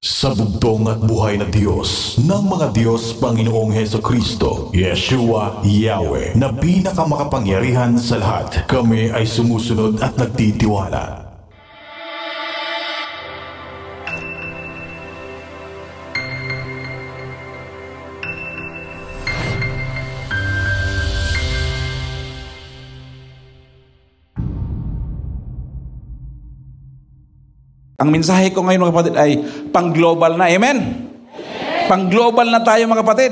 Sa bugtong at buhay na Diyos, ng mga Diyos Panginoong Hesukristo, Yeshua, Yahweh, na pinakamakapangyarihan sa lahat, kami ay sumusunod at nagtitiwala. Ang mensahe ko ngayon mga kapatid ay pang-global na. Amen? Pang-global na tayo mga kapatid.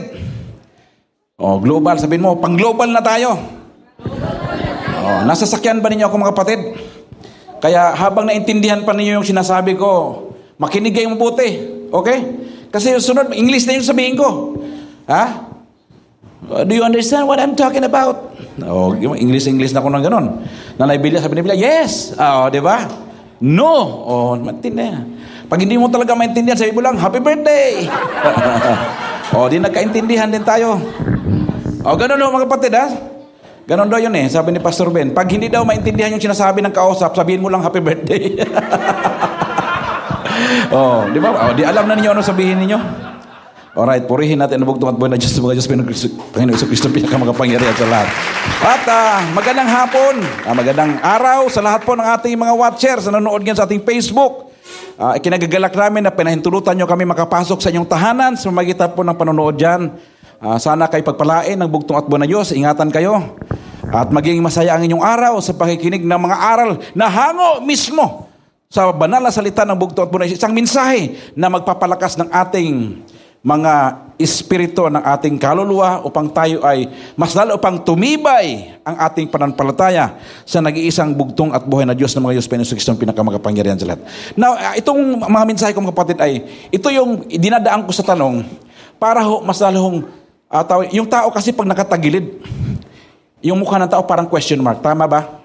Oh, global. Sabihin mo, pang-global na tayo. Oh, nasa sakyan ba ninyo ako mga kapatid? Kaya habang naintindihan pa ninyo yung sinasabi ko, makinig kayong mabuti. Okay? Kasi yung sunod, English na yung sabihin ko. Ha? Do you understand what I'm talking about? Oh, English na ako ng ganon. Nanay Bilya, sabi ni Bilya, yes. Oh, di ba? No! Oh, maintindihan. Pag hindi mo talaga maintindihan, sabi mo lang, happy birthday! Oh, di nagkaintindihan din tayo. Oh, ganun mga kapatid, ha? Ganun daw yun sabi ni Pastor Ben. Pag hindi daw maintindihan yung sinasabi ng kausap, sabihin mo lang happy birthday. Oh, di ba? Oh, di alam na ninyo ano sabihin ninyo? Alright, purihin natin ang bugtong at buhay na Diyos, mga Diyos, Panginoon Jesucristo, pinakamakapangyarihan sa lahat. At magandang hapon, magandang araw sa lahat po ng ating mga watchers na nanonood ngayon sa ating Facebook. Ikinagagalak namin na pinahintulutan nyo kami makapasok sa inyong tahanan sa magitan po ng panonood dyan. Sana kayo pagpalain ng bugtong at buhay na Diyos, ingatan kayo. At maging masaya ang inyong araw sa pakikinig ng mga aral na hango mismo sa banal na salita ng bugtong at buhay na Diyos. Isang mensahe na magpapalakas ng ating mga espiritu ng ating kaluluwa upang tayo ay mas lalo upang tumibay ang ating pananampalataya sa nag-iisang bugtong at buhay na Diyos ng mga Diyos Panginoon Jesucristo ang pinakamakapangyarihan sa lahat. Now, itong mga mensahe ko mga kapatid ay ito yung dinadaan ko sa tanong para mas lalong yung tao kasi pag nakatagilid, yung mukha ng tao parang question mark. Tama ba?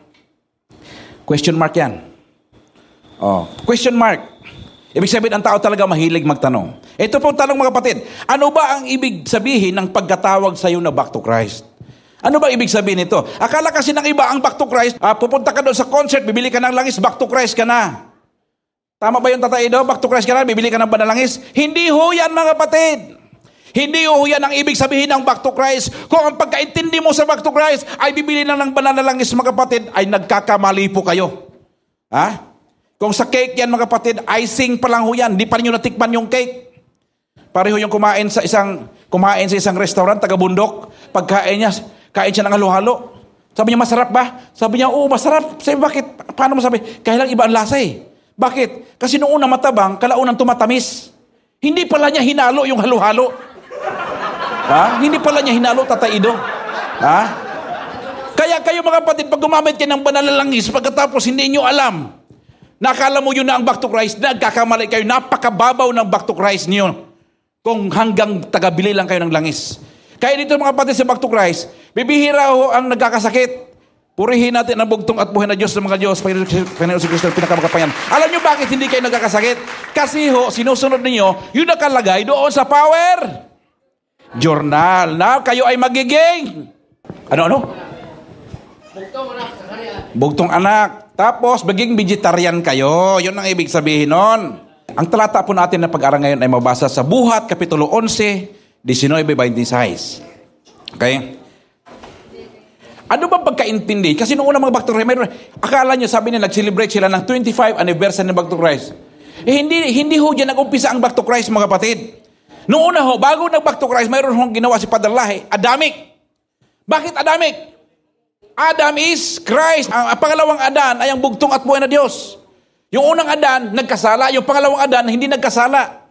Question mark yan. Oh, question mark. Ibig sabihin, ang tao talaga mahilig magtanong. Ito pong tanong mga kapatid, ano ba ang ibig sabihin ng pagkatawag sa iyo na back to Christ? Ano ba ibig sabihin nito? Akala kasi ng iba ang back to Christ, pupunta ka doon sa concert, bibili ka ng langis, back to Christ ka na. Tama ba yung tatay daw? Back to Christ ka na, bibili ka ng banalangis? Hindi ho yan mga kapatid. Hindi ho yan ang ibig sabihin ng back to Christ. Kung ang pagkaintindi mo sa back to Christ ay bibili na ng banalangis mga kapatid, ay nagkakamali po kayo. Ha? Kung sa cake yan mga kapatid, icing pa lang ho yan. Hindi pa rin nyo natikman yung cake. Pareho yung kumain sa isang restaurant, taga-bundok. Pagkain niya, kain siya ng halo-halo. Sabi niya, masarap ba? Sabi niya, oo, masarap. Sabi, bakit? Paano mo sabi? Kaya lang iba ang lasa Bakit? Kasi noong una matabang, kalaunang tumatamis. Hindi pala niya hinalo yung halo-halo. Ha? Hindi pala niya hinalo, tataido. Ha? Kaya kayo mga kapatid, pag gumamit kayo ng banalangis, pagkatapos hindi nyo alam, nakala mo yun na ang back to Christ, nagkakamali kayo, napakababaw ng back to Christ niyo. Kung hanggang tagabili lang kayo ng langis. Kaya dito mga kapatid sa back to Christ, bibihira ho ang nagkakasakit. Purihin natin ang bugtong at buhay na Diyos ng mga Diyos, Panginoon Jesucristo, pinakamakapangyarihan. Alam nyo bakit hindi kayo nagkakasakit? Kasi ho, sinusunod ninyo, yung nakalagay doon sa power journal na kayo ay magiging ano? Bugtong anak. Tapos, maging vegetarian kayo. Yun ang ibig sabihin nun. Ang talata po natin na pag-aral ngayon ay mabasa sa Buhat, Kapitulo 11, 19-26. Okay? Ano ba pagkaintindi? Kasi noong unang mga back to Christ, akala nyo, sabi nila, nag-celebrate sila ng 25 anniversary ng back to Christ. Hindi ho dyan nag-umpisa ang back to Christ, mga kapatid. Noong una ho, bago nag-back to Christ, mayroon hong ginawa si Padre Lahi, Adamic. Bakit Adamic? Adam is Christ. Ang pangalawang Adan ay ang bugtong at buhay na Diyos. Yung unang Adan, nagkasala. Yung pangalawang Adan, hindi nagkasala.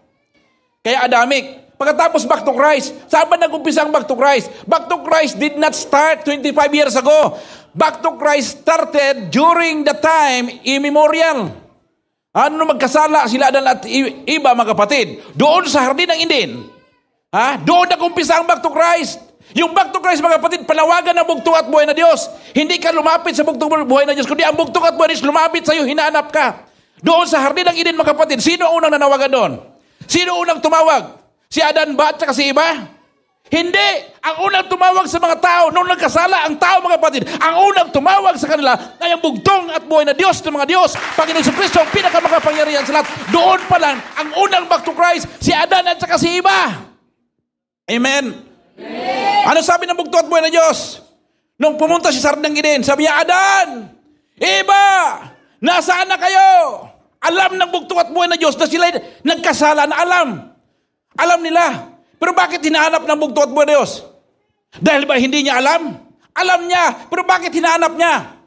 Kaya Adamic. Pagkatapos back to Christ. Saan ba nag-umpisa ang back to Christ? Back to Christ did not start 25 years ago. Back to Christ started during the time immemorial. Ano magkasala sila Adan at iba mga kapatid? Doon sa Hardin ng Eden. Doon nag-umpisa ang back to Christ. Yung back to Christ, mga kapatid, palawagan ng bugtong at buhay na Diyos. Hindi ka lumapit sa bugtong at buhay na Diyos, kundi ang bugtong at buhay na Diyos lumapit sa iyo, hinanap ka. Doon sa Hardin ng Eden, mga kapatid, sino ang unang nanawagan doon? Sino unang tumawag? Si Adan ba at saka si Eva? Hindi. Ang unang tumawag sa mga tao, nung nagkasala ang tao, mga kapatid, ang unang tumawag sa kanila ay ang bugtong at buhay na Diyos ng mga Diyos. Panginoon Kristo ang pinakamakapangyarihan sa lahat. Doon pa lang, ang unang back to Christ, si Adan at saka si Eva. Amen. Ano sabi ng bugtong at buhay na Diyos? Nung pumunta si Sardang Eden, sabi niya, Adan, Eva, nasaan na kayo? Alam ng bugtong at buhay na Diyos na sila nagkasala na alam. Alam nila. Pero bakit hinahanap ng bugtong at buhay na Diyos? Dahil ba hindi niya alam? Alam niya. Pero bakit hinahanap niya?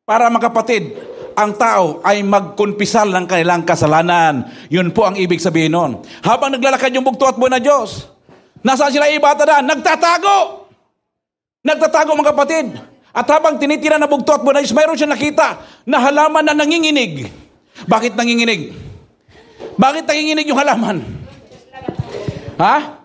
Para mga kapatid, ang tao ay magkonpisal ng kanilang kasalanan. Yun po ang ibig sabihin nun. Habang naglalakad yung bugtong at buhay na Diyos, nasaan sila Eva at Adan? Nagtatago. Nagtatago mga kapatid. At habang tinitira na bugtong at buhay na Diyos, mayroon siya nakita na halaman na nanginginig. Bakit nanginginig? Bakit nanginginig yung halaman? Ha?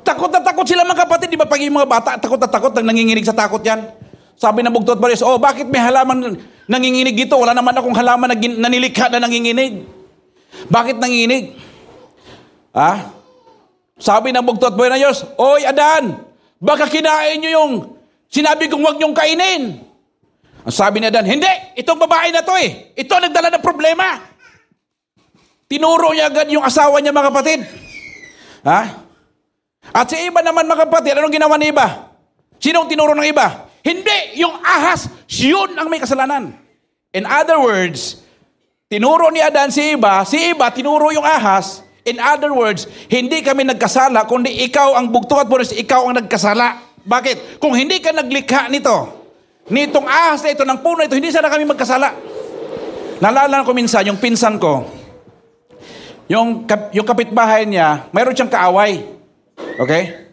Takot na takot sila mga kapatid. Di ba pag yung mga bata, takot na takot, nanginginig sa takot yan? Sabi ng bugtong at buhay na Diyos, bakit may halaman nanginginig dito? Wala naman akong halaman na nilikha na nanginginig. Bakit nanginginig? Ha? Sabi ng bugtong at buhay na Diyos, Oy Adan, baka kinain nyo yung sinabi kong huwag nyong kainin. Ang sabi ni Adan, hindi, itong babae na to ito ang nagdala ng problema. Tinuro niya agad yung asawa niya mga kapatid. Ha? At si Eva naman mga kapatid, anong ginawa ni Eva? Sinong tinuro ng Eva? Hindi, yung ahas, yun ang may kasalanan. In other words, tinuro ni Adan si Eva tinuro yung ahas. In other words, hindi kami nagkasala, kundi ikaw ang bugtong at buhay, ikaw ang nagkasala. Bakit? Kung hindi ka naglikha nitong ahas na ito, ng puno ito, hindi sana kami magkasala. Naalala ko minsan, yung pinsan ko, yung kapitbahay niya, mayroon siyang kaaway. Okay?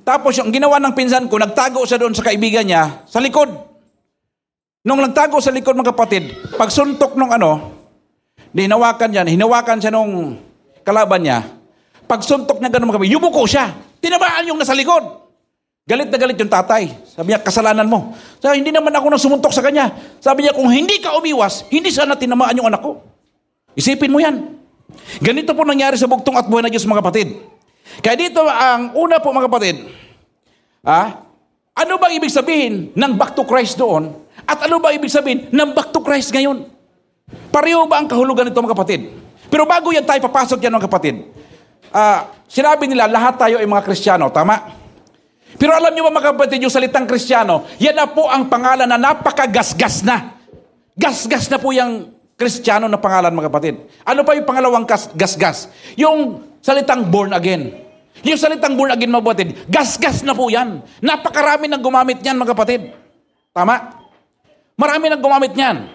Tapos yung ginawa ng pinsan ko, nagtago siya doon sa kaibigan niya, sa likod. Nung nagtago sa likod mga kapatid, pag suntok nung hinawakan siya nung kalaban niya, pag suntok niya gano'n mga kapatid, yumuko siya. Tinamaan yung nasa likod. Galit na galit yung tatay. Sabi niya, kasalanan mo. Sabi, hindi naman ako nang sumuntok sa kanya. Sabi niya, kung hindi ka umiwas, hindi sana tinamaan yung anak ko. Isipin mo yan. Ganito po nangyari sa bugtong at buhay na Diyos mga kapatid. Kaya dito ang una po mga kapatid, ano bang ibig sabihin ng back to Christ doon? At ano bang ibig sabihin ng back to Christ ngayon? Pareho ba ang kahulugan nito mga kapatid? Pero bago yan tayo papasok yan mga kapatid, sinabi nila lahat tayo ay mga Kristiyano, tama? Pero alam niyo ba mga kapatid, yung salitang Kristiyano, yan na po ang pangalan na napakagasgas na. Gasgas na po yung Kristiyano na pangalan mga kapatid. Ano pa yung pangalawang gasgas? Yung salitang born again. Yung salitang born again mga kapatid, gasgas na po yan. Napakarami nang gumamit niyan mga kapatid. Tama? Marami nang gumamit niyan.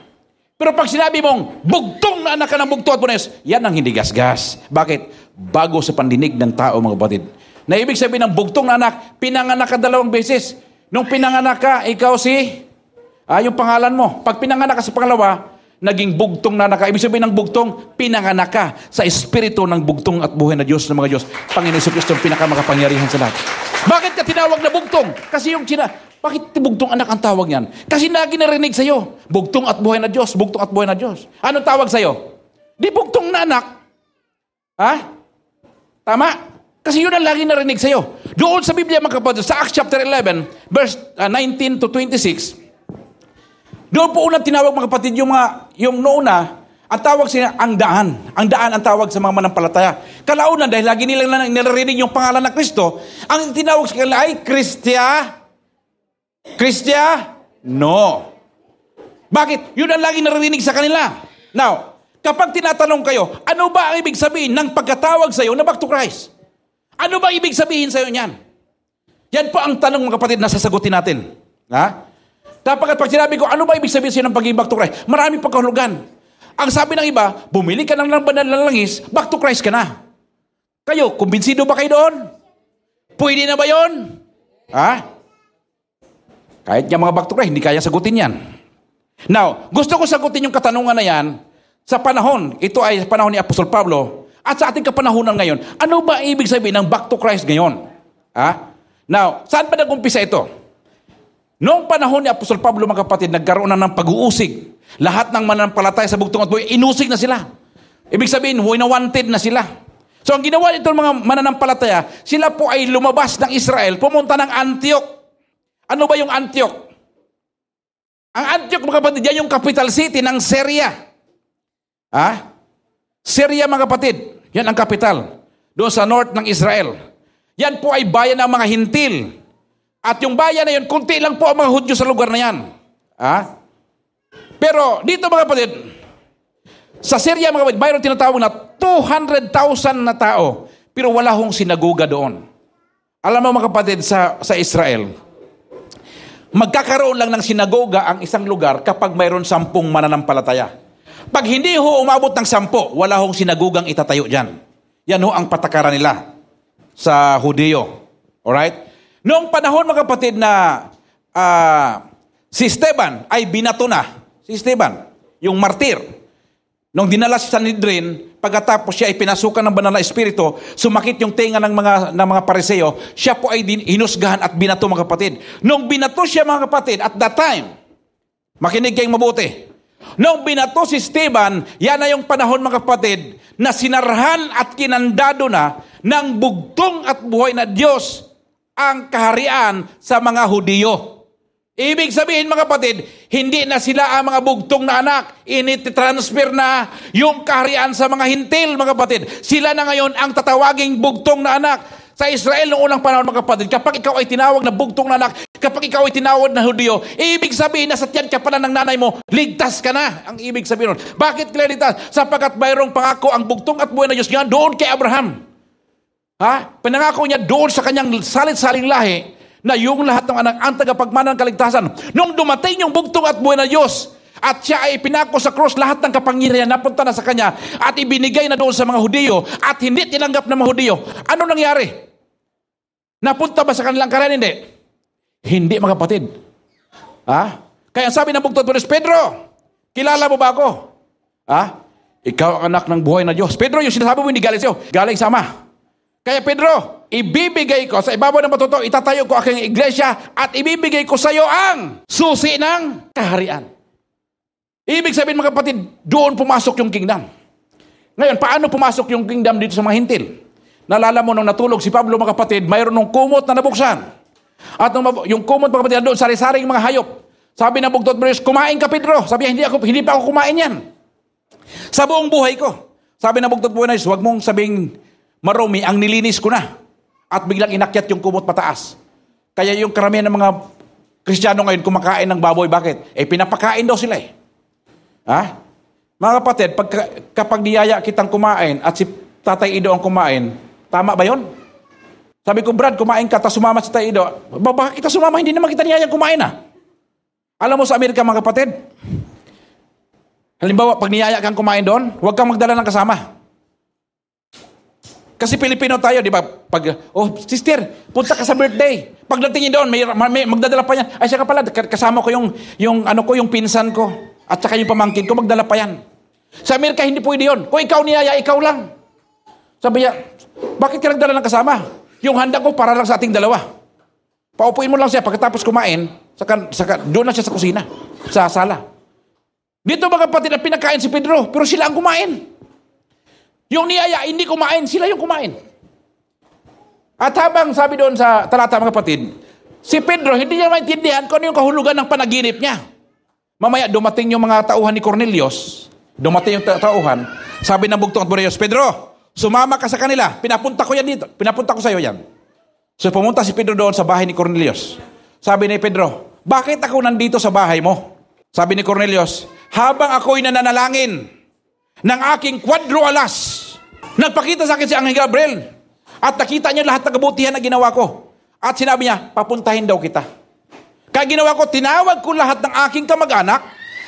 Pero pag sinabi mong bugtong na anak ka ng bugtong at buhay, yan ang hindi gasgas. Bakit? Bago sa pandinig ng tao mga kapatid. Na ibig sabihin ng bugtong na anak, pinanganak ka 2 beses. Nung pinanganak ka, ikaw yung pangalan mo. Pag pinanganak ka sa pangalawa, naging bugtong na anak ka. Ibig sabihin ng bugtong, pinanganak ka sa espiritu ng bugtong at buhay na Diyos ng mga Diyos. Panginoon Kristo ang pinakamakapangyarihan sa lahat. Bakit ka tinawag na bugtong? Kasi bakit bugtong anak ang tawag yan? Kasi lagi narinig sa'yo, bugtong at buhay na Diyos, bugtong at buhay na Diyos. Anong tawag sa'yo? Di bugtong na anak. Ha? Tama? Kasi yun ang lagi narinig sa'yo. Doon sa Biblia mga kapatid, sa Acts chapter 11, verse 19 to 26, doon po unang tinawag mga kapatid yung noona, ang tawag siya ang daan. Ang daan ang tawag sa mga manampalataya. Kalaunan, dahil lagi nilang nilarinig yung pangalan ng Kristo, ang tinawag sa kanila ay Kristiano. Bakit? Yun ang lagi narinig sa kanila. Now, kapag tinatanong kayo, ano ba ang ibig sabihin ng pagkatawag sa iyo na back to Christ? Ano ba ibig sabihin sa iyo niyan? Yan po ang tanong mga kapatid na sasagutin natin. Ha? Dapat pag sinabi ko, ano ba ibig sabihin sa iyo ng pagiging back to Christ? Marami pang kahulugan. Ang sabi ng iba, bumili ka ng banal na langis, back to Christ ka na. Kayo, kumbinsido ba kayo doon? Pwede na ba yon? Ha? Kahit yung mga back to Christ, hindi kaya sagutin yan. Now, gusto ko sagutin yung katanungan na yan sa panahon, ito ay panahon ni Apostol Pablo, at sa ating kapanahunan ngayon, ano ba ibig sabihin ng back to Christ ngayon? Ha? Now, saan pa nag-umpisa ito? Noong panahon ni Apostol Pablo, mga kapatid, nagkaroon na ng pag-uusig. Lahat ng mananampalataya sa bugtong at buhay, inusig na sila. Ibig sabihin, wanted na sila. So ang ginawa nito mga mananampalataya, sila po ay lumabas ng Israel, pumunta ng Antioch. Ano ba yung Antioch? Ang Antioch, mga kapatid, yan yung capital city ng Syria. Syria, mga kapatid, yan ang capital. Doon sa north ng Israel. Yan po ay bayan ng mga Hintil. At yung bayan na yun, kunti lang po ang mga Hudyo sa lugar na yan. Pero dito, mga kapatid, sa Syria, mga kapatid, mayroon tinatawag na 200,000 na tao, pero wala hong sinagoga doon. Alam mo, mga kapatid, sa Israel, magkakaroon lang ng sinagoga ang isang lugar kapag mayroon 10 mananampalataya. Pag hindi ho umabot ng 10, wala hong sinagogang itatayo dyan. Yan ho ang patakaran nila sa Hudiyo. Alright? Noong panahon, mga kapatid, na si Esteban ay binato na. Si Esteban, yung martir. Nung dinala sa Sanhedrin, pagkatapos siya ay pinasukan ng banal na espiritu, sumakit yung tenga ng mga Pariseo, siya po ay hinusgahan at binato, mga kapatid. Nung binato siya, mga kapatid, at that time, makinig kayong mabuti. Nung binato si Esteban, yan na yung panahon, mga kapatid, na sinarhan at kinandado na ng bugtong at buhay na Diyos ang kaharian sa mga Hudiyo. Ibig sabihin, mga kapatid, hindi na sila ang mga bugtong na anak. Initransfer na yung kaharian sa mga Hintil, mga kapatid. Sila na ngayon ang tatawaging bugtong na anak. Sa Israel noong unang panahon, mga kapatid, kapag ikaw ay tinawag na bugtong na anak, kapag ikaw ay tinawag na Hudiyo, ibig sabihin na sa tiyan ka pala ng nanay mo, ligtas ka na. Ang ibig sabihin nun. Bakit kaya ligtas? Sapagkat mayroong pangako ang bugtong at buhay na Diyos nga doon kay Abraham. Pinangako niya doon sa kanyang salit-saling lahi, na yung lahat ng anak ang tagapagmana ng kaligtasan. Nung dumating yung bugtong at buhay na Diyos, at siya ay pinako sa cross, lahat ng kapangyarihan napunta na sa kanya, at ibinigay na doon sa mga Hudiyo, at hindi tinanggap ng mga Hudiyo. Ano nangyari? Napunta ba sa kanilang karan? Hindi. Hindi, mga kapatid. Kaya sabi ng bugtong at buhay na Diyos, Pedro, kilala mo ba ako? Ikaw ang anak ng buhay na Diyos. Pedro, yung sinasabi mo, hindi galing sa'yo. Galing sa Ama. Kaya Pedro, ibibigay ko sa ibabaw ng batuto, itatayo ko aking iglesia at ibibigay ko sa iyo ang susi ng kaharian. Ibig sabihin, mga kapatid, doon pumasok yung kingdom. Ngayon, paano pumasok yung kingdom dito sa mga Hintil? Nalala mo nung natulog si Pablo, mga kapatid, mayroon ng kumot na nabuksan. At yung kumot, mga kapatid, doon sari-saring mga hayop. Sabi ng bugtot, kumain ka, Pedro. Sabi niya, hindi pa ako kumain yan. Sa buong buhay ko. Sabi ng bugtot, huwag mong sabing marumi, ang nilinis ko na. At biglang inakyat yung kumot pataas. Kaya yung karamihan ng mga Kristiyano ngayon kumakain ng baboy. Bakit? Pinapakain daw sila . Mga kapatid, kapag niyaya kitang kumain at si Tatay Ido ang kumain, tama ba yon? Sabi ko, Brad, kumain ka, tapos sumama si Tatay Ido. Bakit kita sumama? Hindi naman kita niyaya kumain . Alam mo sa Amerika, mga kapatid, halimbawa, pag niyaya kang kumain doon, huwag kang magdala ng kasama. Kasi Pilipino tayo, di ba? Sister, punta ka sa birthday. Pagdating niyo doon, may magdadala pa yan. Ay, siya ka pala, kasama ko yung pinsan ko. At saka yung pamangkin ko, magdala pa yan. Sa Amerika, hindi pwede yun. Kung ikaw niyaya, ikaw lang. Sabi niya, bakit ka nagdala ng kasama? Yung handa ko, para lang sa ating dalawa. Paupuin mo lang siya, pagkatapos kumain, doon na siya sa kusina, sa sala. Dito, mga kapatid, ang pinakain si Pedro, pero sila ang kumain. Yung niyaya, hindi kumain. Sila yung kumain. At habang sabi doon sa talata, mga kapatid, si Pedro, hindi niya maintindihan kung ano yung kahulugan ng panaginip niya. Mamaya, dumating yung mga tauhan ni Cornelius. Dumating yung tauhan. Sabi ng bugtong at buhay na Diyos, Pedro, sumama ka sa kanila. Pinapunta ko yan dito. Pinapunta ko sa iyo yan. So pumunta si Pedro doon sa bahay ni Cornelius. Sabi ni Pedro, bakit ako nandito sa bahay mo? Sabi ni Cornelius, habang ako'y nananalangin ng aking kwadro alas, nagpakita sa akin si Anghel Gabriel at nakita niya lahat ng kabutihan na ginawa ko. At sinabi niya, papuntahin daw kita. Kaya ginawa ko, tinawag ko lahat ng aking kamag-anak,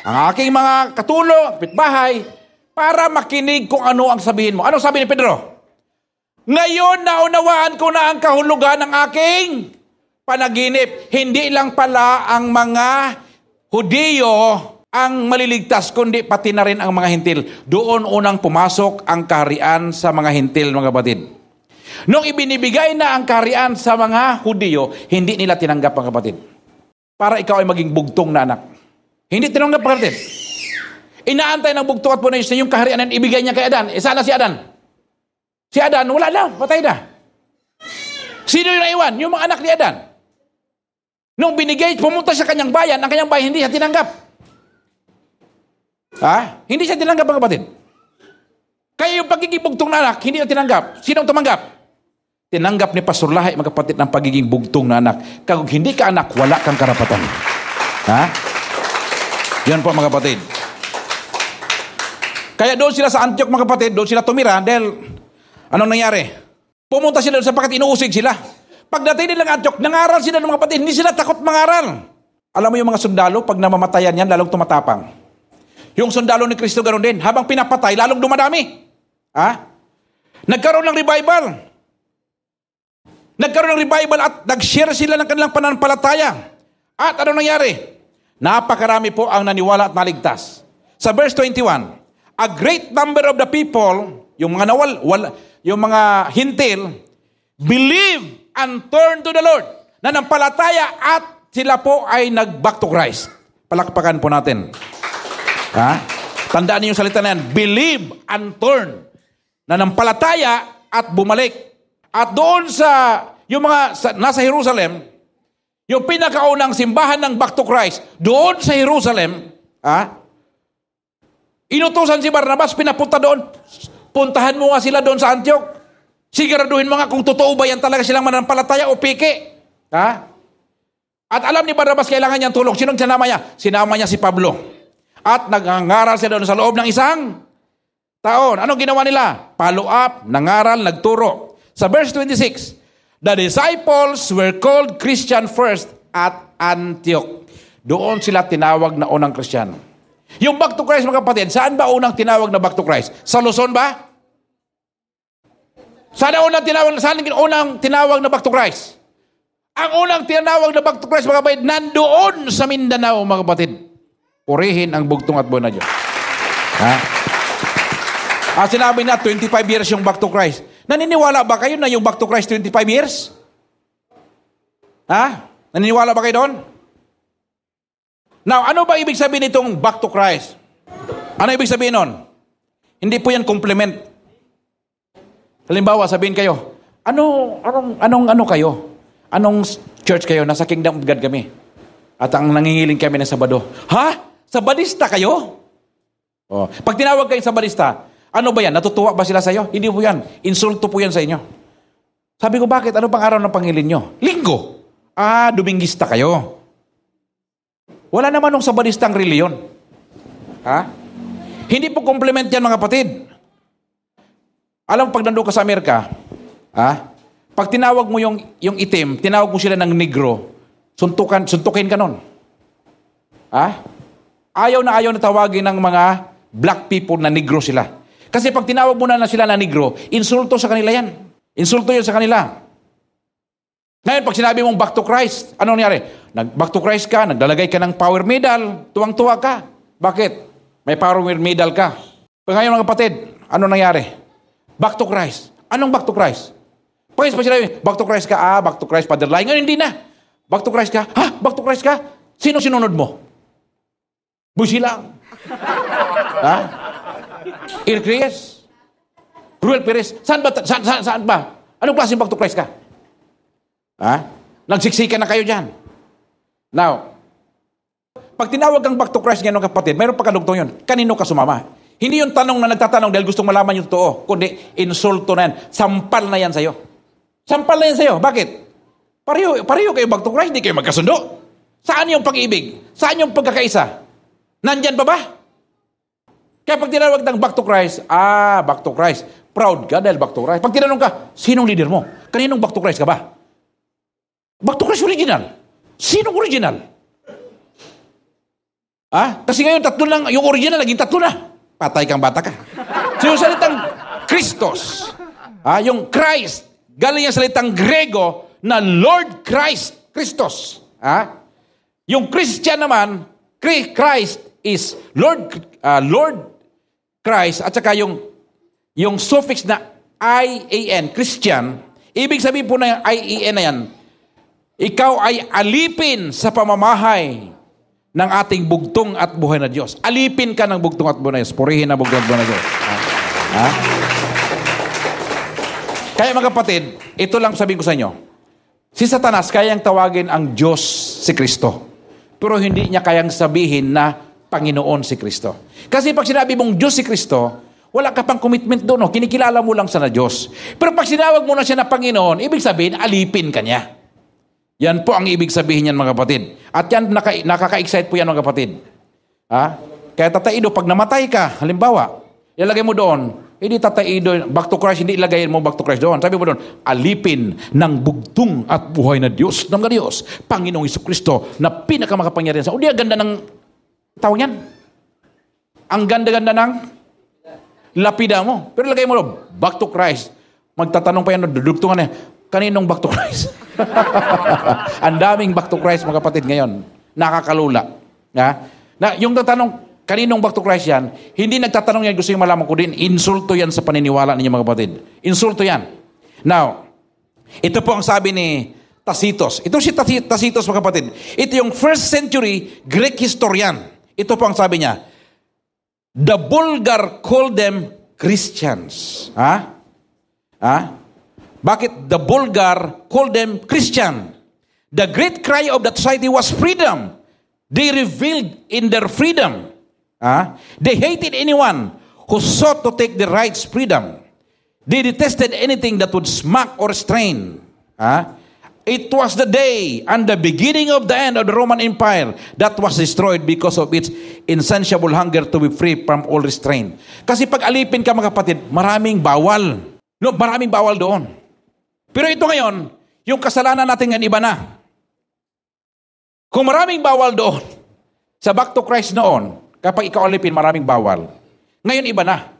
ang aking mga katulong, kapitbahay, para makinig kung ano ang sabihin mo. Ano sabi ni Pedro? Ngayon naunawaan ko na ang kahulugan ng aking panaginip. Hindi lang pala ang mga Hudiyo ang maliligtas, kundi pati na rin ang mga Hintil. Doon unang pumasok ang kaharian sa mga Hintil, mga kapatid. Nung ibinibigay na ang kaharian sa mga Hudiyo, hindi nila tinanggap, mga kapatid. Para ikaw ay maging bugtong na anak. Hindi tinanggap, mga kapatid. Inaantay ng bugtong at punay yung kaharian na ibigay niya kay Adan. Sana si Adan. Si Adan, wala na, patay na. Sino yung naiwan? Yung mga anak ni Adan. Nung binigay, pumunta sa kanyang bayan, ang kanyang bayan hindi siya tinanggap. Hindi siya tinanggap, mga kapatid. Kaya yung pagiging bugtong na anak, hindi niya tinanggap. Sinong tumanggap? Tinanggap ni Pastor Lahi, mga kapatid, ng pagiging bugtong na anak. Kung hindi ka anak, wala kang karapatan. Yan po, mga kapatid. Kaya doon sila sa Antioch, mga kapatid, doon sila tumira dahil anong nangyari? Pumunta sila doon sapagkat inuusig sila. Pagdating nilang Antioch, nangaral sila ng mga kapatid, hindi sila takot mangaral. Alam mo yung mga sundalo, pag namamatayan yan, lalong tumatapang. Yung sundalo ni Kristo ganoon din, habang pinapatay, lalong dumadami. Nagkaroon ng revival. Nagkaroon ng revival at nag-share sila ng kanilang pananampalataya. At anong nangyari? Napakarami po ang naniwala at naligtas. Sa verse 21, a great number of the people, yung mga yung mga hintil, believe and turn to the Lord. Nanampalataya at sila po ay nag-back to Christ. Palakpakan po natin. Tandaan niyo yung salita na yan. Believe and turn. Nanampalataya at bumalik. At doon yung mga nasa Jerusalem, yung pinakaunang simbahan ng back to Christ, doon sa Jerusalem, inutusan si Barnabas, pinapunta doon. Puntahan mo nga sila doon sa Antioch. Siguraduhin mo nga kung totoo ba yan talaga silang mananampalataya o peke. At alam ni Barnabas, kailangan niyang tulong. Sinong sinama niya? Sinama niya si Pablo. At nangaral sila doon sa loob ng isang taon. Anong ginawa nila? Follow up, nangaral, nagturo. Sa verse 26, the disciples were called Christian first at Antioch. Doon sila tinawag na unang Kristiyano. Yung back to Christ, mga kapatid, saan ba unang tinawag na back to Christ? Sa Luzon ba? Saan unang tinawag na back to Christ? Ang unang tinawag na back to Christ, mga kapatid, nandoon sa Mindanao, mga kapatid. Purihin ang bugtong at buhay na Diyos. Sinabi na 25 years yung back to Christ. Naniniwala ba kayo na yung back to Christ 25 years? Naniniwala ba kayo doon? Now, ano ba ibig sabihin nitong back to Christ? Ano ibig sabihin nun? Hindi po yan compliment. Halimbawa, sabihin kayo, anong kayo? Anong church kayo? Nasa Kingdom of God kami. At ang nangingiling kami ng Sabado. Sabadista kayo? Pag tinawag kayo Sabadista, ano ba yan? Natutuwa ba sila sa iyo? Hindi po yan. Insulto po yan sa inyo. Sabi ko, bakit? Ano pang araw ng Pangilin nyo? Linggo. Dumingista kayo. Wala naman nung Sabadistang reliyon. Hindi po compliment yan, mga kapatid. Alam mo, pag nandun ka sa Amerika, pag tinawag mo yung itim, tinawag mo sila ng negro, suntukin ka nun. Ayaw na tawagin ng mga black people na negro sila. Kasi pag tinawag mo na sila na negro, insulto sa kanila yan. Insulto yun sa kanila. Ngayon, pag sinabi mong back to Christ, anong nangyari? Back to Christ ka, naglalagay ka ng power medal, tuwang-tuwa ka. Bakit? May power medal ka. Pag ngayon, mga kapatid, anong nangyari? Back to Christ. Anong back to Christ? Pag sinabi, back to Christ ka, back to Christ, Father Lai. Ngayon, hindi na. Back to Christ ka, back to Christ ka? Sino sinunod mo? Busi lang. Eric Reyes, Ruel Perez, saan ba? Anong klaseng back to Christ ka? Nagsiksikan na kayo dyan. Now, pag tinawag kang back to Christ ngayon, kapatid, mayroon pa kadugtong yun. Kanino ka sumama? Hindi yung tanong na nagtatanong dahil gustong malaman yung totoo, kundi insulto na yan. Sampal na yan sa'yo. Sampal na yan sa'yo. Bakit? Pareho kayo back to Christ, hindi kayo magkasundo. Saan yung pag-ibig? Saan yung pagkakaisa? Nandyan pa ba? Kaya pag tinawag ng back to Christ, back to Christ. Proud ka dahil back to Christ. Pag tinanong ka, sinong leader mo? Kaninong back to Christ ka ba? Back to Christ original. Sinong original? Kasi ngayon tatlo lang, yung original naging tatlo na. Patay kang bata ka. So yung salitang Christos, yung Christ, galing yung salitang Grego na Lord Christ, Christos. Yung Christian naman, Christ is Lord Christ, at saka yung suffix na I-A-N, Christian, ibig sabihin po na yung I-A-N na yan, ikaw ay alipin sa pamamahay ng ating bugtong at buhay na Diyos. Alipin ka ng bugtong at buhay na Diyos. Purihin ang bugtong at buhay na Diyos. Kaya mga kapatid, ito lang sabihin ko sa inyo. Si Satanas kayang tawagin ang Diyos si Kristo. Pero hindi niya kayang sabihin na Panginoon si Kristo. Kasi pag sinabi mong Diyos si Kristo, wala ka pang commitment doon. No? Kinikilala mo lang siya na Diyos. Pero pag sinawag mo na siya na Panginoon, ibig sabihin, alipin ka niya. Yan po ang ibig sabihin yan mga kapatid. At yan, nakaka-excite po yan mga kapatid. Ha? Kaya Tatay Ido, pag namatay ka, halimbawa, ilagay mo doon, hindi Tatay Ido, back to Christ, hindi ilagay mo back to Christ doon. Sabi mo doon, alipin ng bugtong at buhay na Diyos ng Diyos, Panginoong Jesucristo, na pinakamakapangyarihan sa... O di, ganda ng tao niyan. Ang ganda-ganda ng lapida mo. Pero lagay mo doon, back to Christ. Magtatanong pa yan, dudugtungan niya, kaninong back to Christ? Ang daming back to Christ mga kapatid ngayon. Nakakalula. Na, yung tatanong, kaninong back to Christ yan, hindi nagtatanong yan, gusto yung malaman ko din, insulto yan sa paniniwala ninyo mga kapatid. Insulto yan. Now, ito po ang sabi ni Tacitus. Ito si Tacitus mga kapatid. Ito yung first century Greek historian. Ito po ang sabi niya. The vulgar called them Christians. Bakit the vulgar called them Christian? The great cry of that society was freedom. They revealed in their freedom. They hated anyone who sought to take the right's freedom. They detested anything that would smack or strain. It was the day and the beginning of the end of the Roman Empire that was destroyed because of its insatiable hunger to be free from all restraint. Kasi pag alipin ka mga kapatid, maraming bawal. No, maraming bawal doon. Pero ito ngayon, yung kasalanan natin ngayon iba na. Kung maraming bawal doon, sa back to Christ noon, kapag ikaw alipin, maraming bawal. Ngayon iba na.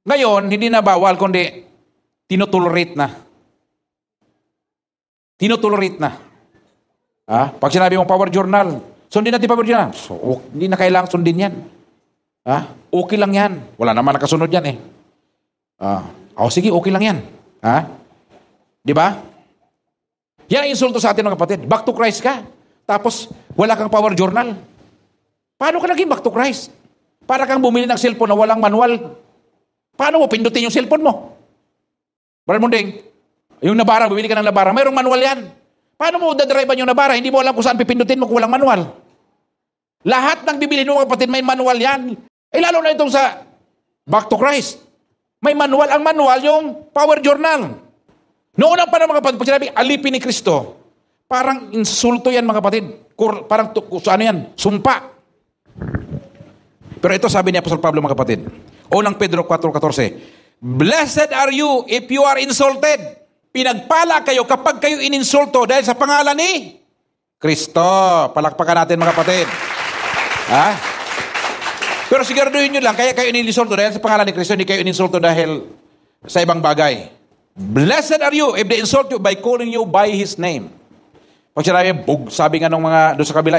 Ngayon, hindi na bawal, kundi tinotolerate na. Tinotolerate na. Pag sinabi mong power journal, sundin natin power journal. So, hindi na kailangan sundin yan. Okay lang yan. Wala naman nakasunod yan eh. Sige, okay lang yan. Di ba? Yan ang insulto sa atin mga kapatid. Back to Christ ka. Tapos, wala kang power journal. Paano ka naging back to Christ? Para kang bumili ng cellphone na walang manual. Paano mo pindutin yung cellphone mo? Brother Munding, yung nabara, bumili ka ng nabara, mayroong manual yan. Paano mo dadrivean yung nabara? Hindi mo alam kung saan pipindutin mo kung walang manual. Lahat ng bibili mo kapatid, may manual yan. Lalo na itong sa back to Christ. May manual. Ang manual, yung power journal. Noon ang panahon mga kapatid, pag sinabi, alipin ni Kristo, parang insulto yan mga kapatid. Parang, ano yan? Sumpa. Pero ito sabi ni Apostol Pablo mga kapatid. Unang Pedro 4:14. Blessed are you if you are insulted. Pinagpala kayo kapag kayo ininsulto dahil sa pangalan ni Kristo. Palakpakan natin mga kapatid. Pero siguraduhin nyo lang, kaya kayo ininsulto dahil sa pangalan ni Kristo, hindi kayo ininsulto dahil sa ibang bagay. Blessed are you if they insult you by calling you by His name. Pag sinabi, sabi nga ng mga doon sa kabila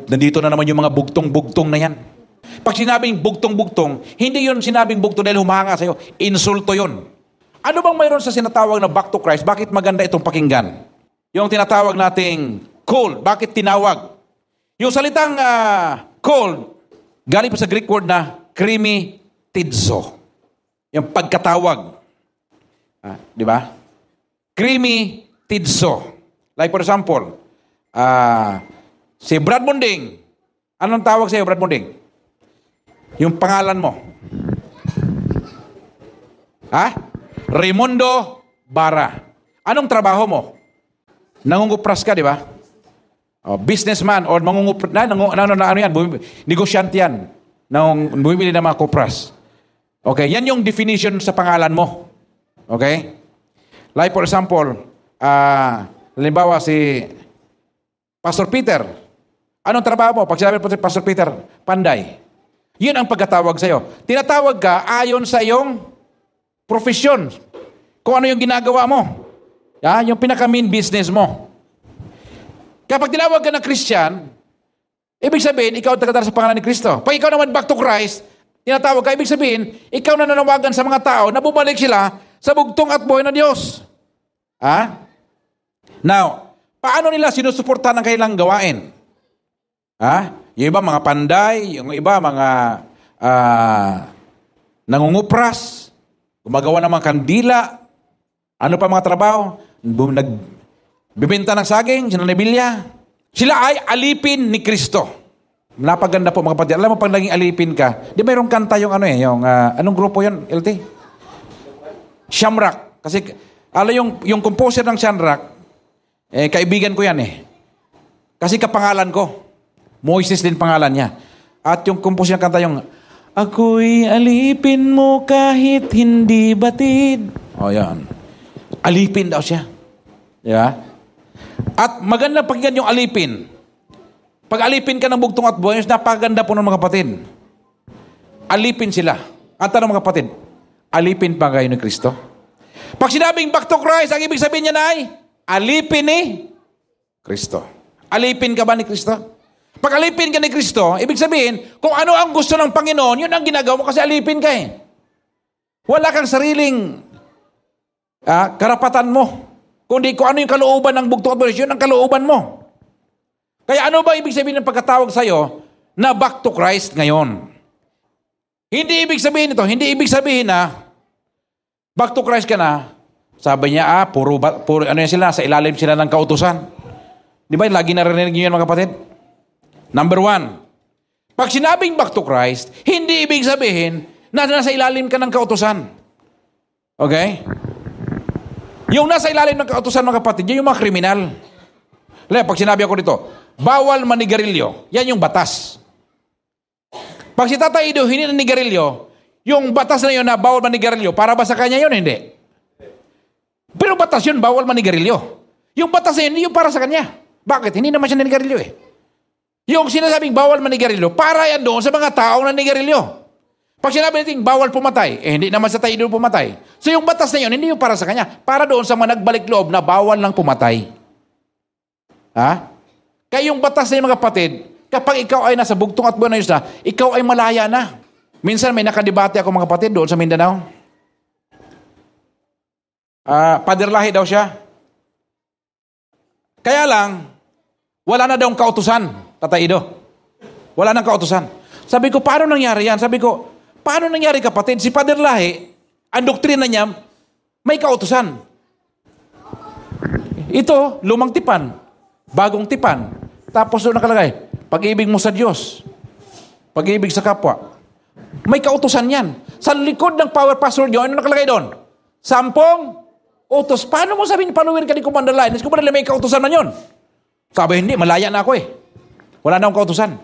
nandito na naman yung mga bugtong-bugtong na yan. Pag sinabing bugtong-bugtong, hindi yun sinabing bugtong dahil humanga sa'yo. Insulto yun. Ano bang mayroon sa sinatawag na back to Christ? Bakit maganda itong pakinggan? Yung tinatawag nating cold. Bakit tinawag? Yung salitang cold, galing pa sa Greek word na krimi-tidzo. Yung pagkatawag. Di ba? Krimi-tidzo. Like for example, si Brad Munding. Anong tawag sa'yo, Brad Munding? Yung pangalan mo. Raimundo Bara. Anong trabaho mo? Nangungupras ka, di ba? Businessman or mangungupras. Ano yan? Negosyante yan. Bumibili ng mga kupras. Okay, yan yung definition sa pangalan mo. Okay? Like for example, halimbawa si Pastor Peter. Anong trabaho mo? Pag sinabi po si Pastor Peter, panday. Yun ang pagkatawag sa'yo. Tinatawag ka ayon sa iyong profesyon. Kung ano yung ginagawa mo. Yung pinaka-main business mo. Kapag tinawag ka na Christian, ibig sabihin, ikaw tagadala sa pangalan ni Kristo. Pag ikaw naman back to Christ, tinatawag ka, ibig sabihin, ikaw na nanawagan sa mga tao na bumalik sila sa bugtong at buhay ng Diyos. Now, paano nila sinusuportahan ang kailang gawain? Yung iba mga panday, yung iba mga nangungupras, gumagawa ng mga kandila, Ano pa mga trabaho? Nagbibenta ng saging, sinanibilya. Sila ay alipin ni Kristo. Napaganda po mga kapatid. Alam mo, pag naging alipin ka, di mayroong kanta yung anong grupo yun, LT? Shamrock. Kasi, yung composer ng Shamrock, kaibigan ko yan eh. Kasi kapangalan ko. Moises din pangalan niya. At yung composer ng kanta yung, ako'y alipin mo kahit hindi batid. O yan. Alipin daw siya. Di ba? At maganda pakinggan yung alipin. Pag alipin ka ng bugtong at buhay, napaganda po ng mga kapatid. Alipin sila. Ang tanong mga kapatid, alipin pa kayo ni Kristo? Pag sinabing back to Christ, ang ibig sabihin niya ay, alipin ni Kristo. Alipin ka ba ni Kristo? Pag alipin ka ni Kristo, ibig sabihin, kung ano ang gusto ng Panginoon, yun ang ginagawa mo kasi alipin ka eh. Wala kang sariling karapatan mo. Kundi kung ano yung kalooban ng bugtong at buhay, yun ang kalooban mo. Kaya ano ba ibig sabihin ng pagkatawag sa'yo na back to Christ ngayon? Hindi ibig sabihin ito, hindi ibig sabihin na back to Christ ka na, sabi niya, puro ano yan sila, sa ilalim sila ng kautusan. Di ba, lagi narinig niyo yan mga kapatid? Number 1, pag sinabing back to Christ, hindi ibig sabihin na nasa ilalim ka ng kautusan. Okay? Yung nasa ilalim ng kautusan mga kapatid, yun yung mga kriminal. Pag sinabi ako dito, bawal manigarilyo, yan yung batas. Pag si Tatay Ido hindi nanigarilyo, yung batas na yun na bawal manigarilyo, para ba sa kanya yun? Hindi. Pero batas yun, bawal manigarilyo. Yung batas na yun, yung para sa kanya. Bakit? Hindi naman siya nanigarilyo eh. Yung sinasabing bawal manigarilyo, para yan doon sa mga taong nanigarilyo. Pag sinabi natin bawal pumatay, hindi naman sa Tatay Ido pumatay. So yung batas na yun, hindi yung para sa kanya. Para doon sa mga nagbalik loob na bawal lang pumatay. Ha? Kaya yung batas na yun mga kapatid, kapag ikaw ay nasa bugtong at buwan na Diyos na, ikaw ay malaya na. Minsan may nakadebate ako mga kapatid doon sa Mindanao. Paderlahi daw siya. Kaya lang, wala na daw kautusan, Tatay Ido. Wala nang kautusan. Sabi ko, paano nangyari yan? Sabi ko, paano nangyari kapatid? Si Paderlahi, ang doktrina niya, may kautusan. Ito, lumang tipan, bagong tipan. Tapos doon nakalagay, pag-ibig mo sa Diyos, pag-ibig sa kapwa. May kautusan yan. Sa likod ng power password nyo, ano nakalagay doon? 10 utos. Paano mo sabihin, panuwin ka ni Commander Linus? Commander Linus, may kautusan man yun. Sabi, hindi, malaya na ako eh. Wala na akong kautusan.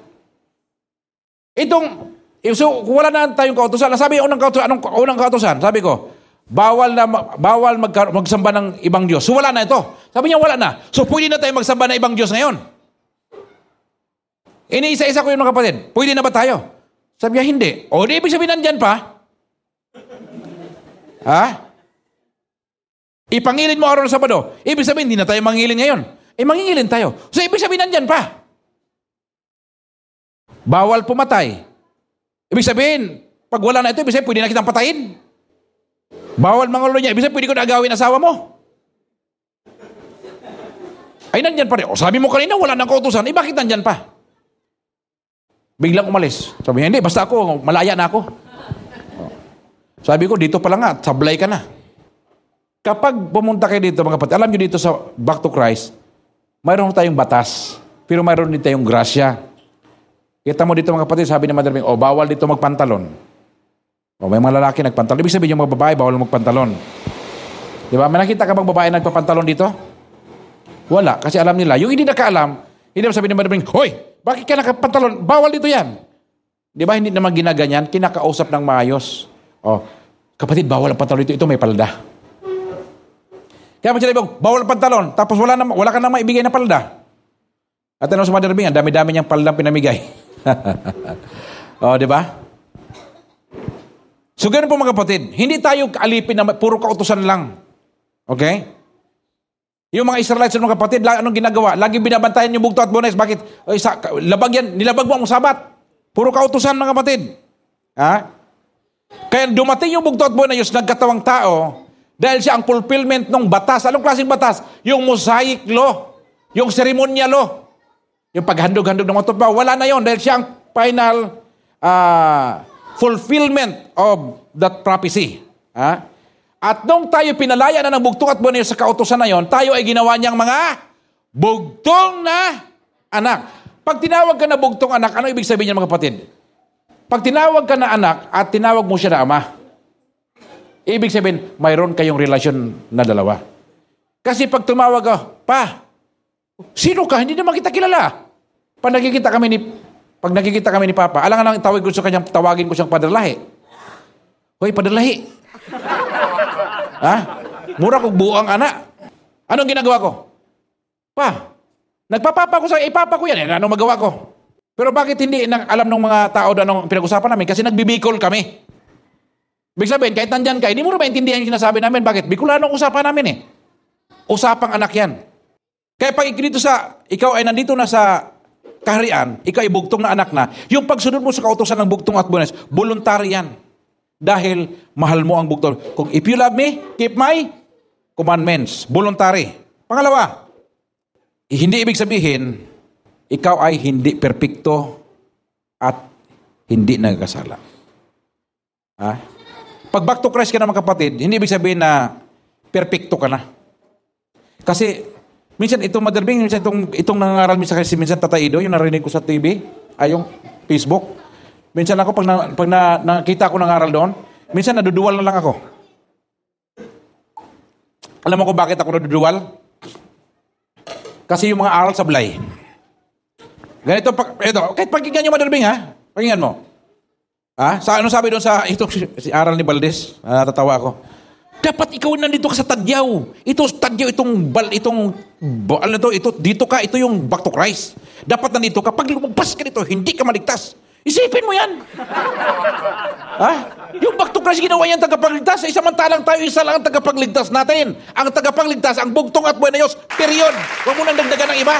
So, wala na tayong kautusan. Sabi, anong unang kautusan? Sabi ko, bawal magsamba ng ibang Diyos. So, wala na ito. Sabi niya, wala na. So, pwede na tayo magsamba ng ibang Diyos ngayon. Iniisa-isa ko yun mga kapatid. Pwede na ba tayo? Sabi niya, hindi. O, di ibig sabihin nandyan pa? Ha? Ipangilin mo araw ng Sabado. Ibig sabihin, hindi na tayo mangilin ngayon. Mangingilin tayo. So, ibig sabihin nandyan pa. Bawal pumatay. Ibig sabihin, pag wala na ito, ibig sabihin, pwede na kitang patayin. Bawal mangulo niya. Ibig sabihin, pwede ko na agawin asawa mo. Ay, nandyan pa rin. O, sabi mo kanina, wala nang kautusan. Bakit nandyan pa? Biglang umalis. Sabi niya, hindi, basta ako, malaya na ako. Sabi ko, dito pala nga, sablay ka na. Kapag pumunta kayo dito, mga kapatid, alam nyo dito sa Back to Christ, mayroon tayong batas, pero mayroon din tayong grasya. Kita mo dito mga kapatid, sabi ni Mother Ming, bawal dito magpantalon. May mga lalaki nagpantalon. Ibig sabihin yung mga babae, bawal magpantalon. Di ba? May nakita ka bang babae nagpapantalon dito? Wala, kasi alam nila. Yung hindi nakaalam, hindi naman sabi ni Mother Ming, hoy! Bakit ka nakapantalon? Bawal dito yan. Di ba hindi naman ginaganyan? Kinakausap ng maayos. Kapatid, bawal ang pantalon dito. Ito may palda. Kaya mo sinabi, bawal ang pantalon. Tapos wala ka na maibigay na palda. At ano sa Mother Bing, ang dami-dami niyang paldang pinamigay. Di ba? So ganun po mga kapatid. Hindi tayo alipin na puro kautusan lang. Okay? Yung mga Israelites mga kapatid, anong ginagawa? Lagi binabantayan yung bugto at bunes. Bakit? Labag yan. Nilabag mo ang sabat. Puro kautusan mga kapatid. Ha? Kaya dumating yung bugto at bunes, nagkatawang tao, dahil siya ang fulfillment ng batas. Anong klaseng batas? Yung Mosaic law. Yung ceremonial law. Yung paghandog-handog ng mga tupa. Wala na yon dahil siya ang final fulfillment of that prophecy. Ha? At nung tayo pinalaya na ng bugtong at buwan sa kautusan na yon, tayo ay ginawa niyang mga bugtong na anak. Pag tinawag ka na bugtong anak, ano ibig sabihin niya mga kapatid? Pag tinawag ka na anak at tinawag mo siya na ama, ibig sabihin, mayroon kayong relasyon na dalawa. Kasi pag tumawag ka, pa, sino ka? Hindi naman kita kilala. Pag nakikita kami ni Papa, alang-alang tawagin ko siyang padalahi. Hoy, padalahi. Ha? Mura kong buo ang anak. Anong ginagawa ko? Pa, nagpapapa ko sa ipapa ko yan. Anong magawa ko? Pero bakit hindi alam ng mga tao na anong pinag-usapan namin? Kasi nagbibikol kami. Ibig sabihin, kahit nandyan ka, hindi mo na maintindihan yung sinasabi namin. Bakit? Bicolano ang usapan namin eh. Usapang anak yan. Kaya pag ikaw ay nandito na sa kaharian, ikaw ay bugtong na anak na, yung pagsunod mo sa kautusan ng bugtong at buwanes, voluntary yan. Dahil mahal mo ang bugtong. Kung if you love me, keep my commandments. Voluntary. Pangalawa, hindi ibig sabihin, ikaw ay hindi perpekto at hindi nagkasala. Ha? Pag back to Christ ka na mga kapatid, hindi ibig sabihin na perpekto ka na. Kasi, minsan itong madaling, minsan itong nangangaral minsan kasi minsan Tatay Ido, yung narinig ko sa TV, yung Facebook. Minsan ako, pag nakita ko nangaral doon, minsan naduduwal na lang ako. Alam mo kung bakit ako naduduwal? Kasi yung mga aral sablay. Ganito, kahit pakinggan nyo madaling ha, pakinggan mo. Ano sabi doon sa si aral ni Valdez? Natatawa ako. Dapat ikaw nandito ka sa Tadyaw. Ito yung back to Christ. Dapat nandito ka. Pag lumagpas ka dito, hindi ka maligtas. Isipin mo yan. Yung back to Christ ginawa yan tagapagligtas. Samantalang tayo isa lang ang tagapagligtas natin. Ang tagapagligtas, ang bugtong at buwan na Diyos. Period. Huwag mo nang dagdagan ng iba.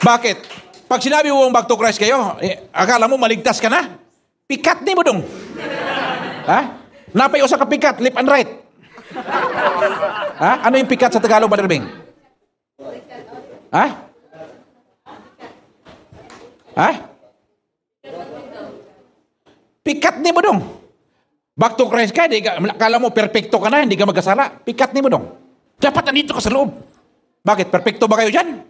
Bakit? Pag sinabi mo back to Christ kayo, akala mo maligtas ka na? Pikat ni mo dong. Napay usa ka pikat, left and right. Ano yung pikat sa Tagalog, Brother Bing? Pikat ni mo dong. Back to Christ ka, akala mo perfecto ka na, hindi ka magkasala. Pikat ni mo dong. Dapat nandito ka sa loob. Bakit? Perfecto ba kayo dyan?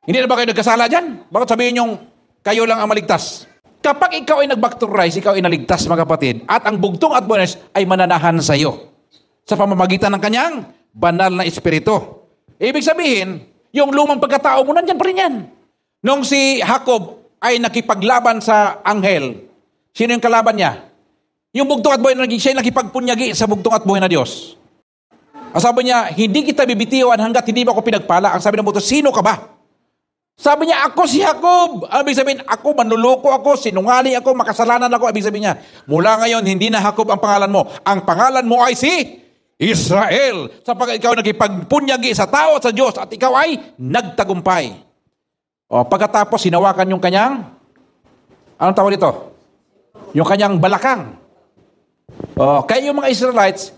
Hindi na ba kayo nagkasala dyan? Bakit sabihin yung kayo lang ang maligtas? Kapag ikaw ay nag-back to Christ, ikaw ay naligtas mga kapatid, at ang bugtong at buwanes ay mananahan sa iyo sa pamamagitan ng kanyang banal na espiritu. Ibig sabihin, yung lumang pagkatao mo, nandyan pa rin yan. Nung si Jacob ay nakipaglaban sa anghel, sino yung kalaban niya? Yung bugtong at buhay na siya ay nakipagpunyagi sa bugtong at buhay na Diyos. Ang sabi niya, hindi kita bibitiwan hanggat hindi mo ako pinagpala. Ang sabi ng bugtong, sino ka ba? Sabi niya, ako si Jacob. Ibig sabihin, ako, manluloko ako, sinungaling ako, makasalanan ako. Ibig sabihin niya, mula ngayon, hindi na Jacob ang pangalan mo. Ang pangalan mo ay si Israel. Sapagkat ikaw nakipagpunyagi sa tao at sa Diyos at ikaw ay nagtagumpay. Pagkatapos, sinawakan yung kanyang, anong tawag dito? Yung kanyang balakang. Kaya yung mga Israelites,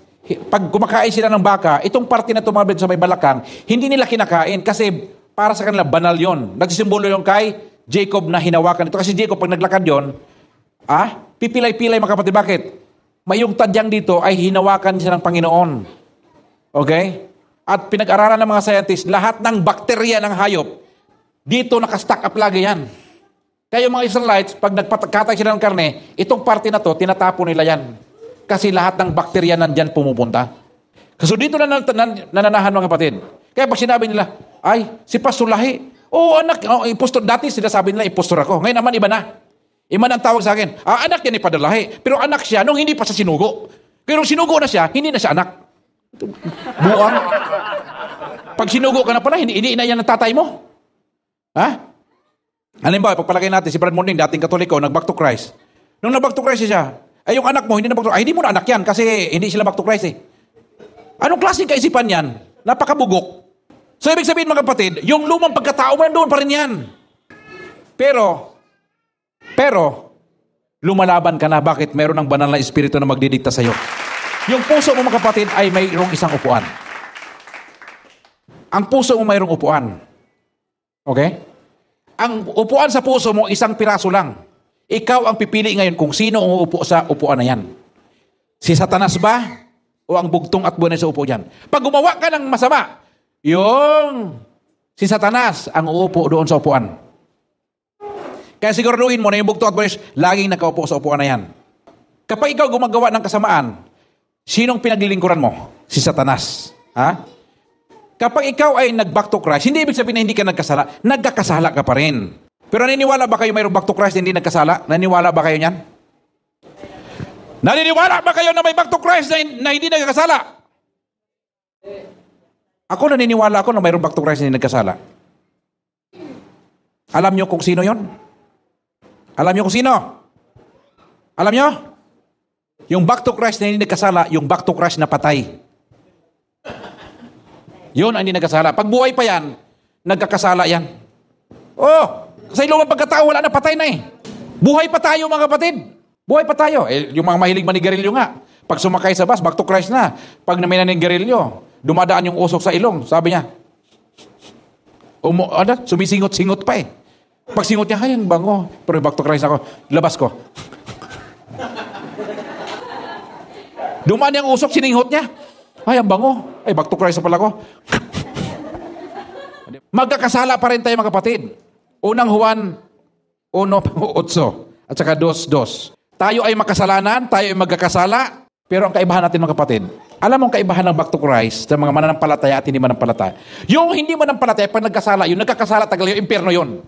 pag kumakain sila ng baka, itong parte na tumabid sa may balakang, hindi nila kinakain kasi para sa kanila, banal yon. Nagsisimbolo yung kay Jacob na hinawakan ito. Kasi Jacob, pag naglakad yon, pipilay-pilay mga kapatid. Bakit? May yung tadyang dito ay hinawakan siya ng Panginoon. Okay? At pinag-aralan ng mga scientists, lahat ng bakterya ng hayop, dito nakastack up lagi yan. Kaya yung mga Israelites, pag nagpatay sila ng karne, itong parte na to, tinatapon nila yan. Kasi lahat ng bakterya nandyan pumupunta. So dito na nananahan mga kapatid. Kaya pag sinabi nila, ay, si Pastor Lahi. Anak, impostor. Dati sila sabi nila, impostor ako. Ngayon naman, iba na. Iba na ang tawag sa akin. Anak yan ni Padre Lahi. Pero anak siya nung hindi pa siya sinugo. Pero sinugo na siya, hindi na siya anak. Buang. Pag sinugo ka na pala, hindi na yan ang tatay mo. Halimbawa, pagpalagay natin, si Brad Morning, dating Katoliko, nag-back to Christ. Nung nag-back to Christ siya, ay yung anak mo, hindi na back to Christ. Hindi mo na anak yan kasi hindi sila back to Christ eh. Anong klaseng kaisipan yan? Napakabugok. So, ibig sabihin mga kapatid, yung lumang pagkatao mo, doon pa rin yan. Pero, lumalaban ka na. Bakit? Meron ng banal na espiritu na magdidikta sa'yo. Yung puso mo mga kapatid ay mayroong isang upuan. Ang puso mo mayroong upuan. Okay? Ang upuan sa puso mo, isang piraso lang. Ikaw ang pipili ngayon kung sino ang uupo sa upuan na yan. Si Satanas ba? O ang bugtong at buwan sa upo dyan? Pag gumawa ka ng masama, yung si Satanas ang uupo doon sa upuan. Kaya siguraduhin mo na yung bugtong at buwan laging nakaupo sa upuan na yan. Kapag ikaw gumagawa ng kasamaan, sinong pinaglilingkuran mo? Si Satanas. Ha? Kapag ikaw ay nag-back to Christ, hindi ibig sabihin na hindi ka nagkasala, nagkakasala ka pa rin. Pero naniniwala ba kayo mayroong back to Christ na hindi nagkasala? Naniniwala ba kayo niyan? Naniniwala ba kayo na may back to Christ na hindi nagkasala? Ako naniniwala ako na mayroong back to Christ na hindi nagkasala. Alam niyo kung sino yon? Alam niyo kung sino? Alam niyo? Yung back to Christ na hindi nagkasala, yung back to Christ na patay. Yun ang hindi nagkasala. Pag buhay pa yan, nagkakasala yan. Oh, sa ilong ng pagkatao, wala na, patay na eh. Buhay pa tayo mga kapatid. Buhay pa tayo. Yung mga mahilig manigarilyo nga. Pag sumakay sa bus, back to Christ na. Pag naminan ng garilyo, dumadaan yung usok sa ilong. Sabi niya, sumisingot-singot pa eh. Pag singot niya, ay, ang bango. Pero back to Christ ako, labas ko. Dumaan yung usok, sininghot niya. Ay, ang bango. Ay, back to Christ na pala ko. Magkakasala pa rin tayo mga kapatid. Unang Juan 1:8 at saka 2:2. Tayo ay makasalanan, tayo ay magkakasala. Pero ang kaibahan natin mga kapatid, alam mo ang kaibahan ng back to Christ sa mga mananampalataya at hindi manampalataya. Yung hindi manampalataya, pag nagkasala, yung nagkakasala tagal yung impyerno yun.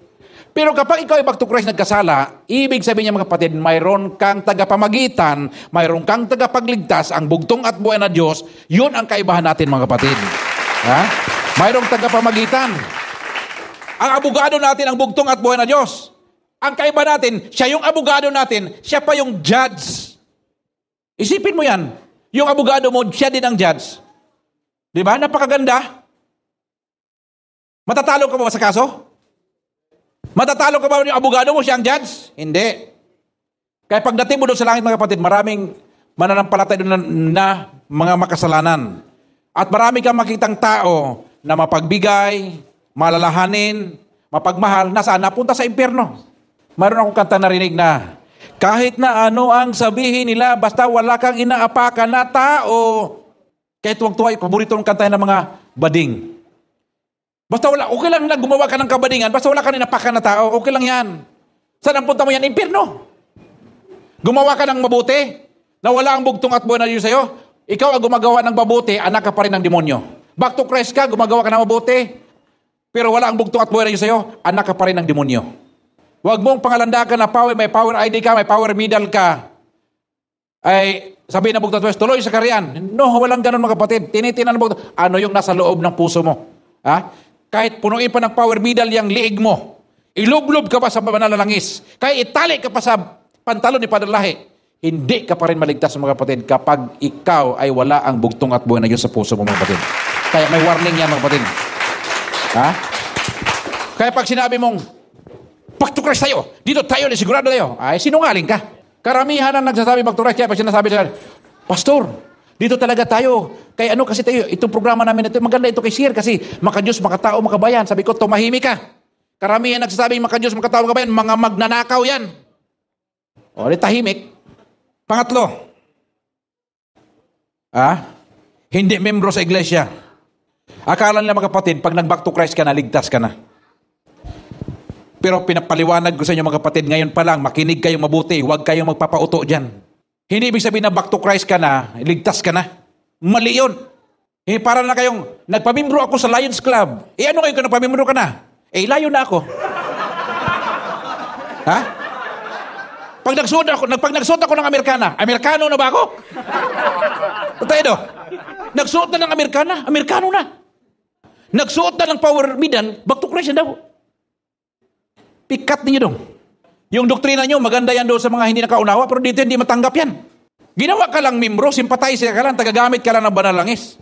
Pero kapag ikaw ay back to Christ nagkasala, ibig sabihin niya mga kapatid, mayroon kang tagapamagitan, mayroon kang tagapagligtas, ang bugtong at buhay na Diyos, yun ang kaibahan natin mga kapatid. Ha? Mayroong tagapamagitan. Ang abogado natin, ang bugtong at buhay na Diyos. Ang kaibahan natin, siya yung abogado natin, siya pa yung judge. Isipin mo yan. Yung abogado mo, siya din ang judge. Di ba? Napakaganda. Matatalo ka ba sa kaso? Matatalo ka ba yung abogado mo, siya ang judge? Hindi. Kaya pagdating mo doon sa langit mga kapatid, maraming mananampalataya doon na mga makasalanan. At marami kang makitang tao na mapagbigay, malalahanin, mapagmahal, nasaan? Napunta sa impyerno. Mayroon akong kanta narinig na, kahit na ano ang sabihin nila, basta wala kang inaapakan na tao. Kaya tuwang-tuwa, paborito ng kanta ng mga bading. Basta wala, okay lang na gumawa ka ng kabadingan, basta wala ka ninapakan na tao, okay lang yan. Saan ang punta mo yan? Impyerno. Gumawa ka ng mabuti, na wala ang bugtong at buwan na Diyos sa'yo, ikaw ang gumagawa ng mabuti, anak ka pa rin ng demonyo. Back to Christ ka, gumagawa ka ng mabuti, pero wala ang bugtong at buwan na Diyos sa'yo, anak ka pa rin ng demonyo. Huwag mong pangalandakan na may power ID ka, may power medal ka, ay sabihin na bugtong at buwan, tuloy sa kariyan. No, walang ganun mga kapatid. Tinitinan mo, ano yung nasa loob ng puso mo? Ha? Kahit punuin pa ng power medal yung liig mo, ilublob ka pa sa manalangis, kahit itali ka pa sa pantalon ni Padre Lahi, hindi ka pa rin maligtas mga kapatid kapag ikaw ay wala ang bugtong at buhay na Diyos sa puso mo mga kapatid. Kaya may warning yan mga kapatid. Ha? Kaya pag sinabi mong, back to Christ tayo, dito tayo, sigurado tayo, ay sinungaling ka. Karamihan ang nagsasabi back to Christ, kaya pag sinasabi nila, Pastor, dito talaga tayo. Kaya ano kasi tayo, itong programa namin ito, maganda ito kay Sir kasi makadiyos, makatao, makabayan. Sabi ko, tumahimik ka. Karamihan nagsasabing makadiyos, makatao, makabayan, mga magnanakaw yan. O, di tahimik. Pangatlo, hindi membro sa iglesia. Akala nila mga kapatid, pag nag-back to Christ ka na, ligtas ka na. Pero pinapaliwanag ko sa inyo mga kapatid, ngayon pa lang, makinig kayong mabuti, huwag kayong magpapauto dyan. Hindi ibig sabihin na back to Christ ka na, ligtas ka na. Mali yun. Para na kayong, nagpamimbro ako sa Lions Club. Ano ngayon kung nagpamimbro ka na? Layo na ako. Ha? Pag nagsuot ako ng Amerikana, Amerikano na ba ako? Tayo, nagsuot na ng Amerikana, Amerikano na. Nagsuot na ng power medal, back to Christ na daw. Pikat ninyo dong. Yung doktrina nyo, maganda yan doon sa mga hindi nakaunawa, pero dito hindi matanggap yan. Ginawa ka lang membro, sympathizer ka lang, tagagamit ka lang ng banal langis.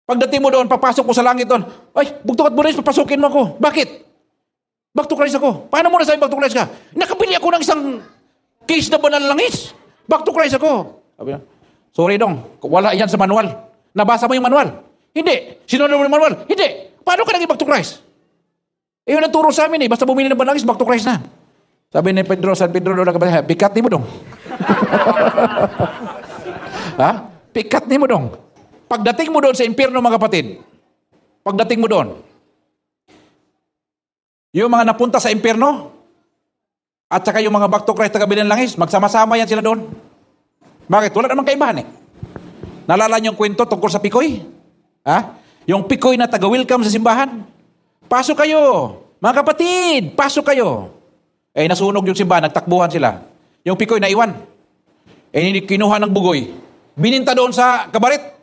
Pagdating mo doon, papasok ko sa langit doon, ay, bugtong at buris, papasukin mo ako. Bakit? Back to Christ ako. Paano mo nasabi back to Christ ka? Nakabili ako ng isang case na banal langis. Back to Christ ako. Sabi na, sorry dong, wala yan sa manual. Nabasa mo yung manual? Hindi. Sinunod mo yung manual? Hindi. Paano ka naging back to Christ? Yun ang turo sa amin basta bumili ng banal langis, back to Christ na. Sabi ni Pedro, San Pedro doon, pikat ni mo dong. Ha? Pikat ni mo dong. Pagdating mo doon sa impyerno, mga kapatid, pagdating mo doon, yung mga napunta sa impyerno, at saka yung mga back to Christ taga ng langis, magsama-sama yan sila doon. Bakit? Wala namang kaibahan eh. Nalala niyo yung kwento tungkol sa pikoy? Ha? Yung pikoy na taga-welcome sa simbahan. Pasok kayo, mga kapatid, pasok kayo. Eh, nasunog yung simbahan, nagtakbuhan sila. Yung pikoy na iwan. Eh, kinuha ng bugoy. Bininta doon sa kabaret.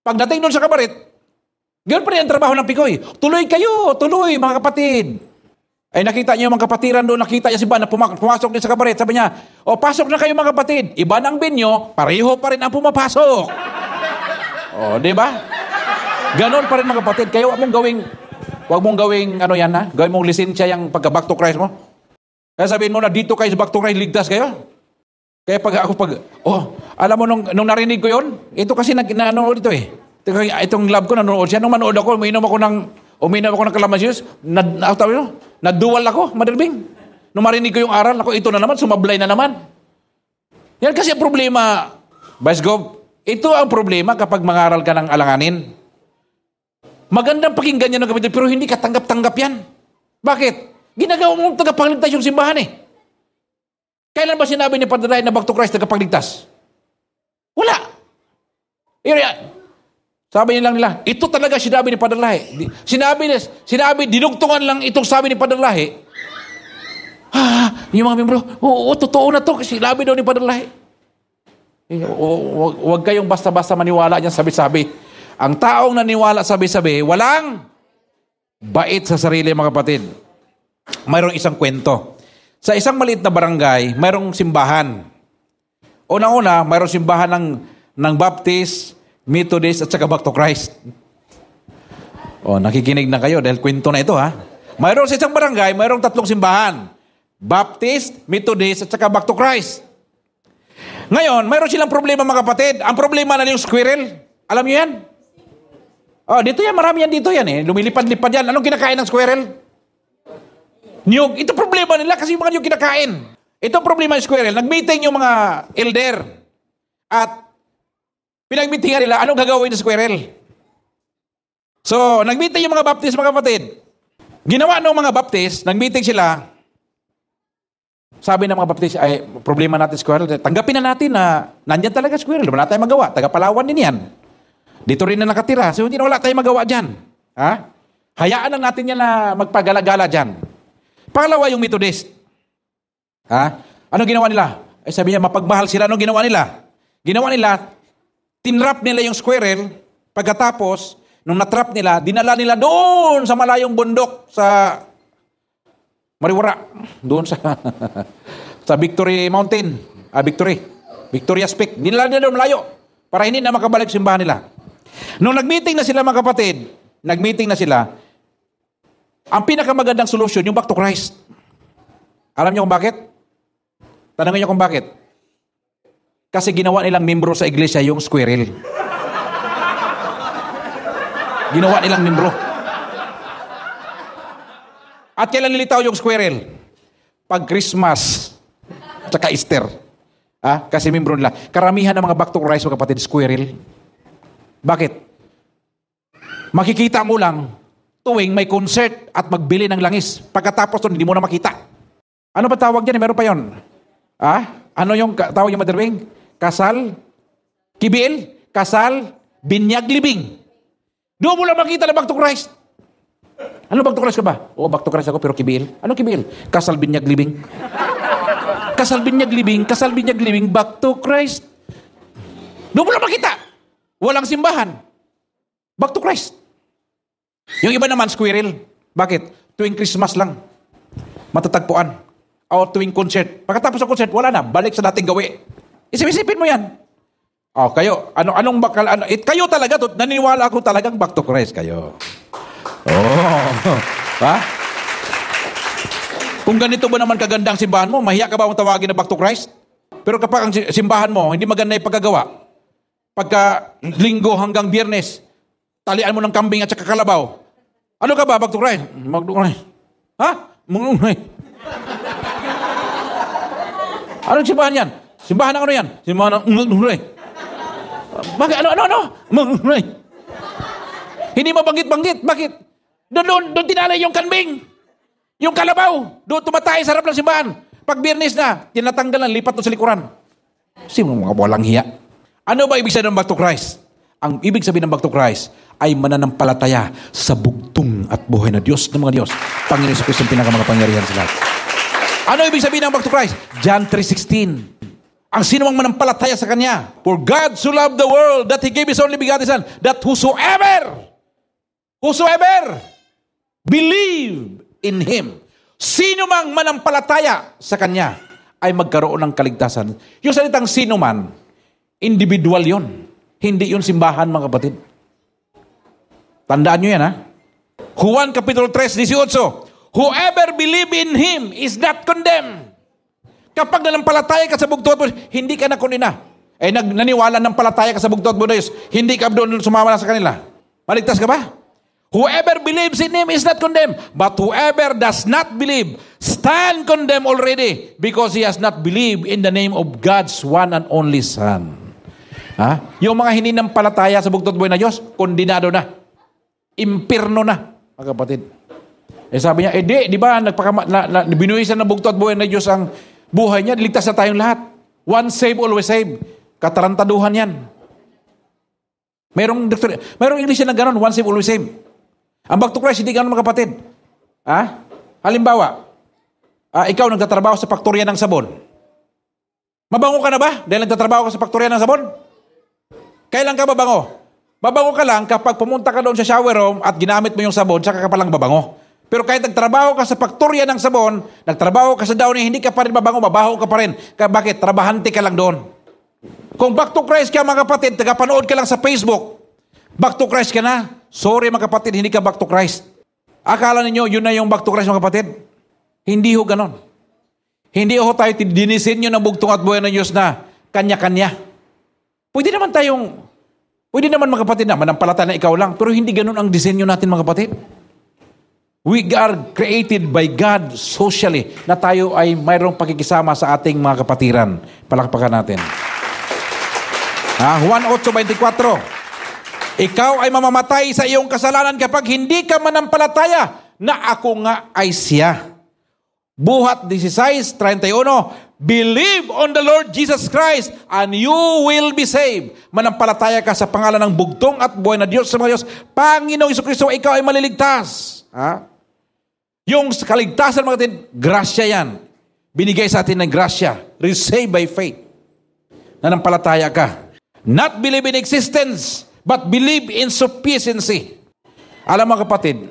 Pagdating doon sa kabaret, ganoon pa rin ang trabaho ng pikoy. Tuloy kayo, tuloy, mga kapatid. Ay nakita niyo yung mga kapatiran doon, nakita niya si Ban na pumasok din sa kabaret. Sabi niya, o pasok na kayo mga kapatid. Iba ng binyo, pareho pa rin ang pumapasok. O, di ba? Ganon pa rin mga kapatid. Kaya huwag mong gawing ano yan ha? Gawin mong lisensya yung pagka-back to Christ mo. Kaya sabihin mo na dito kayo sa back to Christ, ligtas kayo. Kaya alam mo nung narinig ko yun, ito kasi nanonood ito eh. Itong love ko, nanonood siya. Nung manood ako, uminom ako ng kalamansyos, naduwal ako, Maderbing. Nung marinig ko yung aral, ako ito na naman, sumablay na naman. Yan kasi ang problema, Vice Gov, ito ang problema kapag mangaral ka ng alanganin. Magandang pakinggan yan ng kapatid, pero hindi ka tanggap-tanggap yan. Bakit? Ginagawa mong tagapagligtas yung simbahan eh. Kailan ba sinabi ni Padre Lai na back to Christ tagapagligtas? Wala. Sabi nilang nila, ito talaga sinabi ni Padre Lahi. Sinabi, dinugtungan lang itong sabi ni Padre Lahi. Yung mga membro, oo, totoo na to. Sinabi daw ni Padre Lahi. Huwag kayong basta-basta maniwala niyan sabi-sabi. Ang taong naniwala sabi-sabi, walang bait sa sarili, mga kapatid. Mayroong isang kwento. Sa isang maliit na barangay, mayroong simbahan. Una-una, mayroong simbahan ng Baptist, Methodist at saka back to Christ. Nakikinig na kayo dahil kwento na ito ha. Mayroon sa isang barangay, mayroong 3 simbahan. Baptist, Methodist at saka back to Christ. Ngayon, mayroon silang problema mga kapatid. Ang problema na yung squirrel. Alam niyo yan? Dito yan, marami yan dito yan eh. Lumilipad-lipad yan. Anong kinakain ng squirrel? Niyog. Ito problema nila kasi yung mga niyog kinakain. Ito problema ng squirrel. Nag-meeting yung mga elder. At pinag-meetingan nila, anong gagawin ng squirrel? So, nag-meeting yung mga Baptist, mga kapatid. Ginawa ng mga Baptist, nag-meeting sila. Sabi ng mga Baptist, ay, problema natin squirrel. Tanggapin na natin na nandyan talaga squirrel. Wala tayong magawa. Taga-Palawan din yan. Dito rin na nakatira. So, hindi na wala tayong magawa dyan. Ha? Hayaan lang natin yan na magpagala-gala dyan. Pangalawa yung Methodist. Ha? Anong ginawa nila? Sabi niya, mapagmahal sila. Anong ginawa nila? Ginawa nila, tinrap nila yung squirrel. Pagkatapos, nung natrap nila, dinala nila doon sa malayong bundok sa Mariwara. Doon sa sa Victory Mountain. Victoria's Peak. Dinala nila doon malayo para hindi na makabalik simbahan nila. Nung nag-meeting na sila mga kapatid, ang pinakamagandang solusyon, yung back to Christ. Alam niyo kung bakit? Tanungin niyo kung bakit? Kasi ginawa nilang membro sa iglesia yung squirrel. Ginawa nilang membro. At kailan nilitaw yung squirrel? Pag Christmas, tsaka Easter. Kasi membro nila. Karamihan ng mga back to Christ, mga kapatid, squirrel. Bakit? Makikita mo lang tuwing may concert at magbili ng langis. Pagkatapos doon, hindi mo na makita. Ano ba tawag dyan? Meron pa yon. Ano yung tawag yung Mother Bing? Kasal? Kibil? Kasal? Binyag libing. Doon mo lang makita na back to Christ. Ano back to Christ ka ba? Back to Christ ako pero kibil. Ano kibil? Kasal, binyag libing. Kasal, binyag libing, back to Christ. Doon mo lang makita. Walang simbahan. Back to Christ. Yung iba naman, squirrel. Bakit? Tuwing Christmas lang. Matatagpuan. O tuwing concert. Pagkatapos ng concert, wala na. Balik sa dating gawi. Isip-isipin mo yan. Kayo. Kayo talaga. Naniniwala ako talagang back to Christ kayo. Ha? Kung ganito ba naman kagandang simbahan mo, mahiya ka ba mong tawagin na back to Christ? Pero kapag ang simbahan mo, hindi maganda yung pagkagawa. Pagka linggo hanggang biyernes, talian mo ng kambing at saka kalabaw. Ano ka ba, back to Christ? Back to Christ. Ha? Anong simbahan yan? Simbahan ng ano yan? Simbahan ng Bakit? Ano? Hindi mabanggit-banggit. Bakit? Doon tinalay yung kambing. Yung kalabaw. Doon tumatay sa harap ng simbahan. Pag Biyernes na, tinatanggalan, lipat doon sa likuran. Sino mga walang hiya? Ano ba ibig sabihin ng back to Christ? Ang ibig sabihin ng back to Christ ay mananampalataya sa bugtong at buhay na Diyos ng mga Diyos. Panginoon Hesus Kristo ang pinakamakapangyarihan sa lahat. Ano ibig sabihin ng back to Christ? John 3:16. Ang sino mang manampalataya sa Kanya. For God so loved the world that He gave His only begotten Son, that whosoever believe in Him, sino mang manampalataya sa Kanya, ay magkaroon ng kaligtasan. Yung salitang sino man, individual yon. Hindi yun simbahan, mga kapatid. Tandaan nyo yan, ha? Juan Kapitulo 3:18. Whoever believe in Him is not condemned. Kapag nanampalataya ka sa bugtong at buhay, hindi ka nakondena. Naniwala ng palataya ka sa bugtong at buhay, hindi ka doon sumama na sa kanila. Maligtas ka ba? Whoever believes in Him is not condemned, but whoever does not believe stand condemned already, because he has not believed in the name of God's one and only Son. Yung mga hindi nampalataya sa bugtong at buhay na Diyos, kondenado na. Impirno na, mga kapatid. Sabi niya, di ba, binuhisan ng bugtong at buhay na Diyos ang buhay niya, ligtas na tayong lahat. Once saved, always saved. Katarantaduhan yan. Merong English na gano'n, once saved, always saved. Ang back to Christ, hindi gano'n, mga kapatid. Halimbawa, ikaw nagtatrabaho sa faktorya ng sabon. Mabango ka na ba dahil nagtatrabaho ka sa faktorya ng sabon? Kailan ka mabango? Mabango ka lang kapag pumunta ka doon sa shower room at ginamit mo yung sabon, saka ka palang mabango. Pero kahit nagtrabaho ka sa faktorya ng sabon, nagtrabaho ka sa Downy, hindi ka pa rin mabango, mabaho ka pa rin. Bakit? Trabahante ka lang doon. Kung back to Christ ka, mga kapatid, tagapanood ka lang sa Facebook, back to Christ ka na. Sorry, mga kapatid, hindi ka back to Christ. Akala ninyo, yun na yung back to Christ, mga kapatid? Hindi ho ganon. Hindi ho tayo dinisenyo ng bugtong at buhay ng Diyos na kanya-kanya. Pwede naman, mga kapatid, na manampalataya na ikaw lang, pero hindi ganon ang disenyo natin, mga kapatid. We are created by God socially, na tayo ay mayroong pakikisama sa ating mga kapatiran. Palakpakan natin. Juan 8:24. Ikaw ay mamamatay sa iyong kasalanan kapag hindi ka manampalataya na ako nga ay siya. Buhat 16:31. Believe on the Lord Jesus Christ and you will be saved. Manampalataya ka sa pangalan ng bugtong at buhay na Diyos sa mga Diyos. Panginoong Jesucristo, ikaw ay maliligtas. Yung kaligtasan, mga kapatid, grasya yan. Binigay sa atin ng grasya. Receive by faith. Nanampalataya ka. Not believe in existence, but believe in sufficiency. Alam mo, kapatid,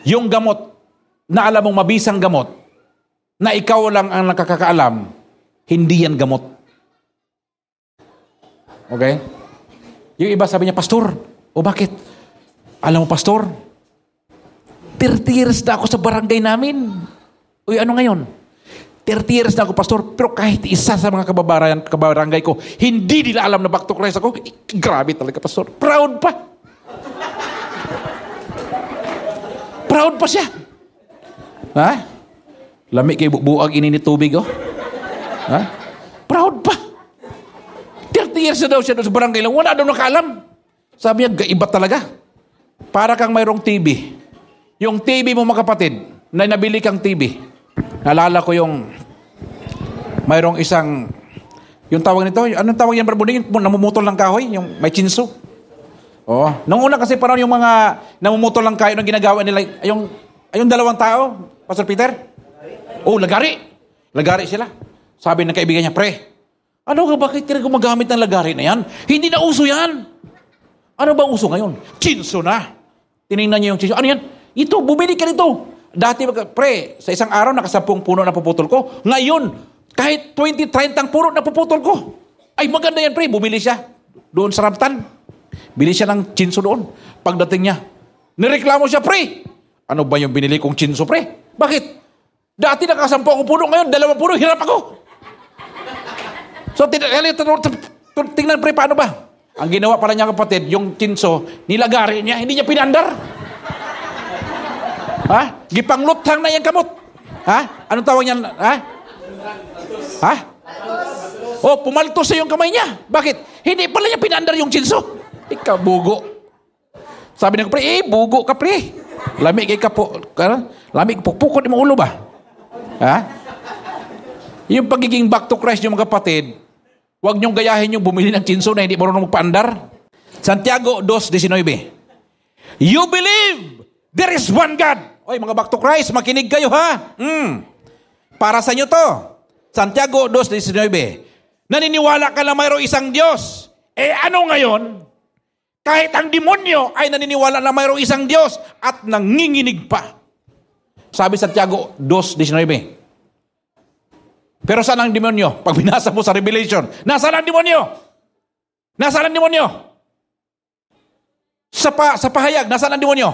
yung gamot na alam mong mabisang gamot, na ikaw lang ang nakakaalam, hindi yan gamot. Okay? Yung iba sabi niya, Pastor, bakit? Alam mo, Pastor, 30 years na ako sa barangay namin. Uy, ano ngayon? 30 years na ako, Pastor, pero kahit isa sa mga kabarangay ko, hindi nila alam na back to Christ ako. Grabe talaga, Pastor. Proud pa. Proud pa siya. Lami kay buag ininit tubig, Proud pa. 30 years na daw siya doon sa barangay lang. Wala daw nakaalam. Sabi niya, iba talaga. Para kang mayroong TV. Yung TV mo, mga kapatid, na nabili kang TV. Naalala ko yung mayroong isang, yung tawag nito, anong tawag yan, Barbuding? Yung namumutol ng kahoy, yung may chinso. Nung una kasi parang yung mga namumutol ng kahoy, nung ginagawa nila, yung dalawang tao, Pastor Peter? Lagari. Lagari sila. Sabi ng kaibigan niya, Pre, bakit ka gumagamit ng lagari na yan? Hindi na uso yan. Ano ba uso ngayon? Chinso na. Tinignan niya yung chinso. Ano yan? Ito, bumili ka nito. Dati, Pre, sa isang araw, 10 puno na puputol ko. Ngayon, kahit 20-30 puno na puputol ko. Ay, maganda yan, Pre. Bumili siya. Doon sa Ramtan. Bili siya ng chinso doon. Pagdating niya, nireklamo siya, Pre. Ano ba yung binili kong chinso, Pre? Bakit? Dati 10 akong puno, ngayon 2 puno, hirap ako. So, tingnan, Pre, paano ba? Ang ginawa pala niya, kapatid, yung chinso, nilagari niya, hindi niya pinandar. Gipangluthang na yung kamot. Anong tawag niyan? Oh, pumaltos sa yung kamay niya. Bakit? Hindi pala niya pinandar yung chinso. Ikaw, bugo. Sabi ng pre, bugo ka pre. Lamig kay kapo. Lamig, pukpukot mo ulo ba? Ha? Yung pagiging back to Christ yung mga kapatid, huwag niyong gayahin yung bumili ng chinso na hindi marunong magpaandar. Santiago 2:19. You believe there is one God. Oy, mga back to Christ, makinig kayo ha. Para sa inyo to. Santiago 2:19. Naniniwala ka na mayroong isang Diyos. Ano ngayon? Kahit ang demonyo ay naniniwala na mayroong isang Diyos at nanginginig pa. Sabi Santiago 2:19. Pero saan ang demonyo? Pag binasa mo sa Revelation, nasaan ang demonyo? Nasaan ang demonyo? Sa pahayag, nasaan ang demonyo?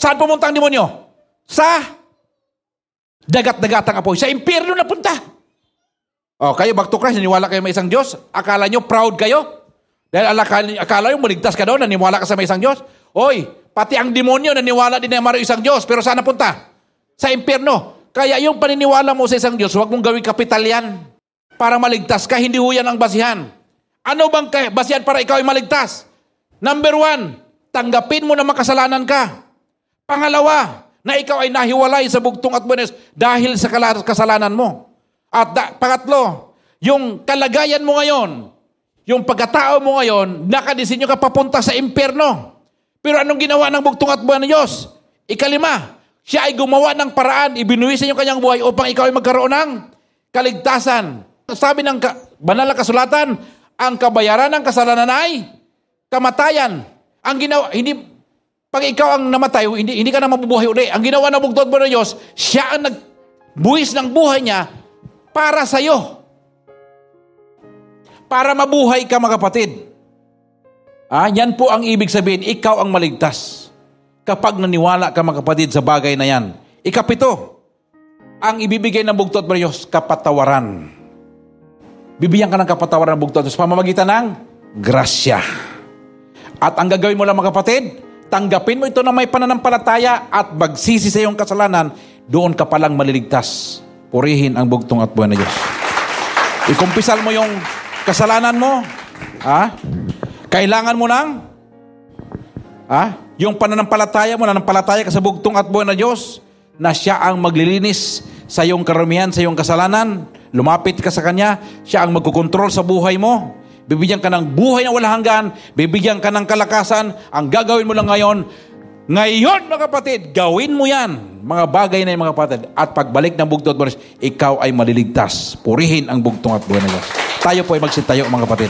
Saan pumunta ang demonyo? Sa dagat-dagatang apoy. Sa impyerno na punta. Oh, kayo back to Christ, naniwala kayo may isang Diyos? Akala nyo proud kayo? Dahil akala nyo maligtas ka daw, naniwala ka sa may isang Diyos? Oy, pati ang demonyo naniwala din na mayroong isang Diyos. Pero saan napunta? Sa impyerno. Kaya yung paniniwala mo sa isang Diyos, huwag mong gawing kapital yan. Para maligtas ka, hindi ho yan ang basihan. Ano bang basihan para ikaw ay maligtas? Number 1, tanggapin mo na makasalanan ka. Pangalawa, na ikaw ay nahiwalay sa bugtong at buenas dahil sa kasalanan mo. At pangatlo, yung kalagayan mo ngayon, yung pagkatao mo ngayon, nakadesinyo ka papunta sa impyerno. Pero anong ginawa ng bugtong at buwan ng Diyos? Ikalima, siya ay gumawa ng paraan, ibinuwisan yung kanyang buhay upang ikaw ay magkaroon ng kaligtasan. Sabi ng banal na kasulatan, ang kabayaran ng kasalanan ay kamatayan. Ang ginawa, pag ikaw ang namatay, hindi ka na mabubuhay uli. Ang ginawa ng bugtong at buwan ng Diyos, siya ang nagbuwis ng buhay niya para sa'yo. Para mabuhay ka, mga kapatid. Yan po ang ibig sabihin, ikaw ang maligtas. Kapag naniwala ka, mga kapatid, sa bagay na yan. Ikapito, ang ibibigay ng bugtong at buwan ng Diyos, kapatawaran. Bibigyan ka ng kapatawaran ng bugtong at Diyos, pamamagitan ng grasya. At ang gagawin mo lang, mga kapatid, tanggapin mo ito na may pananampalataya at magsisi sa iyong kasalanan, doon ka palang maliligtas. Purihin ang bugtong at buwan ng Diyos. Ikumpisal mo yung kasalanan mo. Kailangan mo ng yung pananampalataya mo, nanampalataya ka sa bugtong at buwan ng Diyos, na siya ang maglilinis sa iyong karumihan, sa iyong kasalanan. Lumapit ka sa Kanya, siya ang magkukontrol sa buhay mo. Bibigyan ka ng buhay na walang hanggan, bibigyan ka ng kalakasan. Ang gagawin mo lang ngayon, mga kapatid, gawin mo yan. Mga bagay na yung mga kapatid. At pagbalik ng bugtong at buwan, ikaw ay maliligtas. Purihin ang bugtong at buwan ng Diyos. Tayo po ay magsitayo, mga kapatid.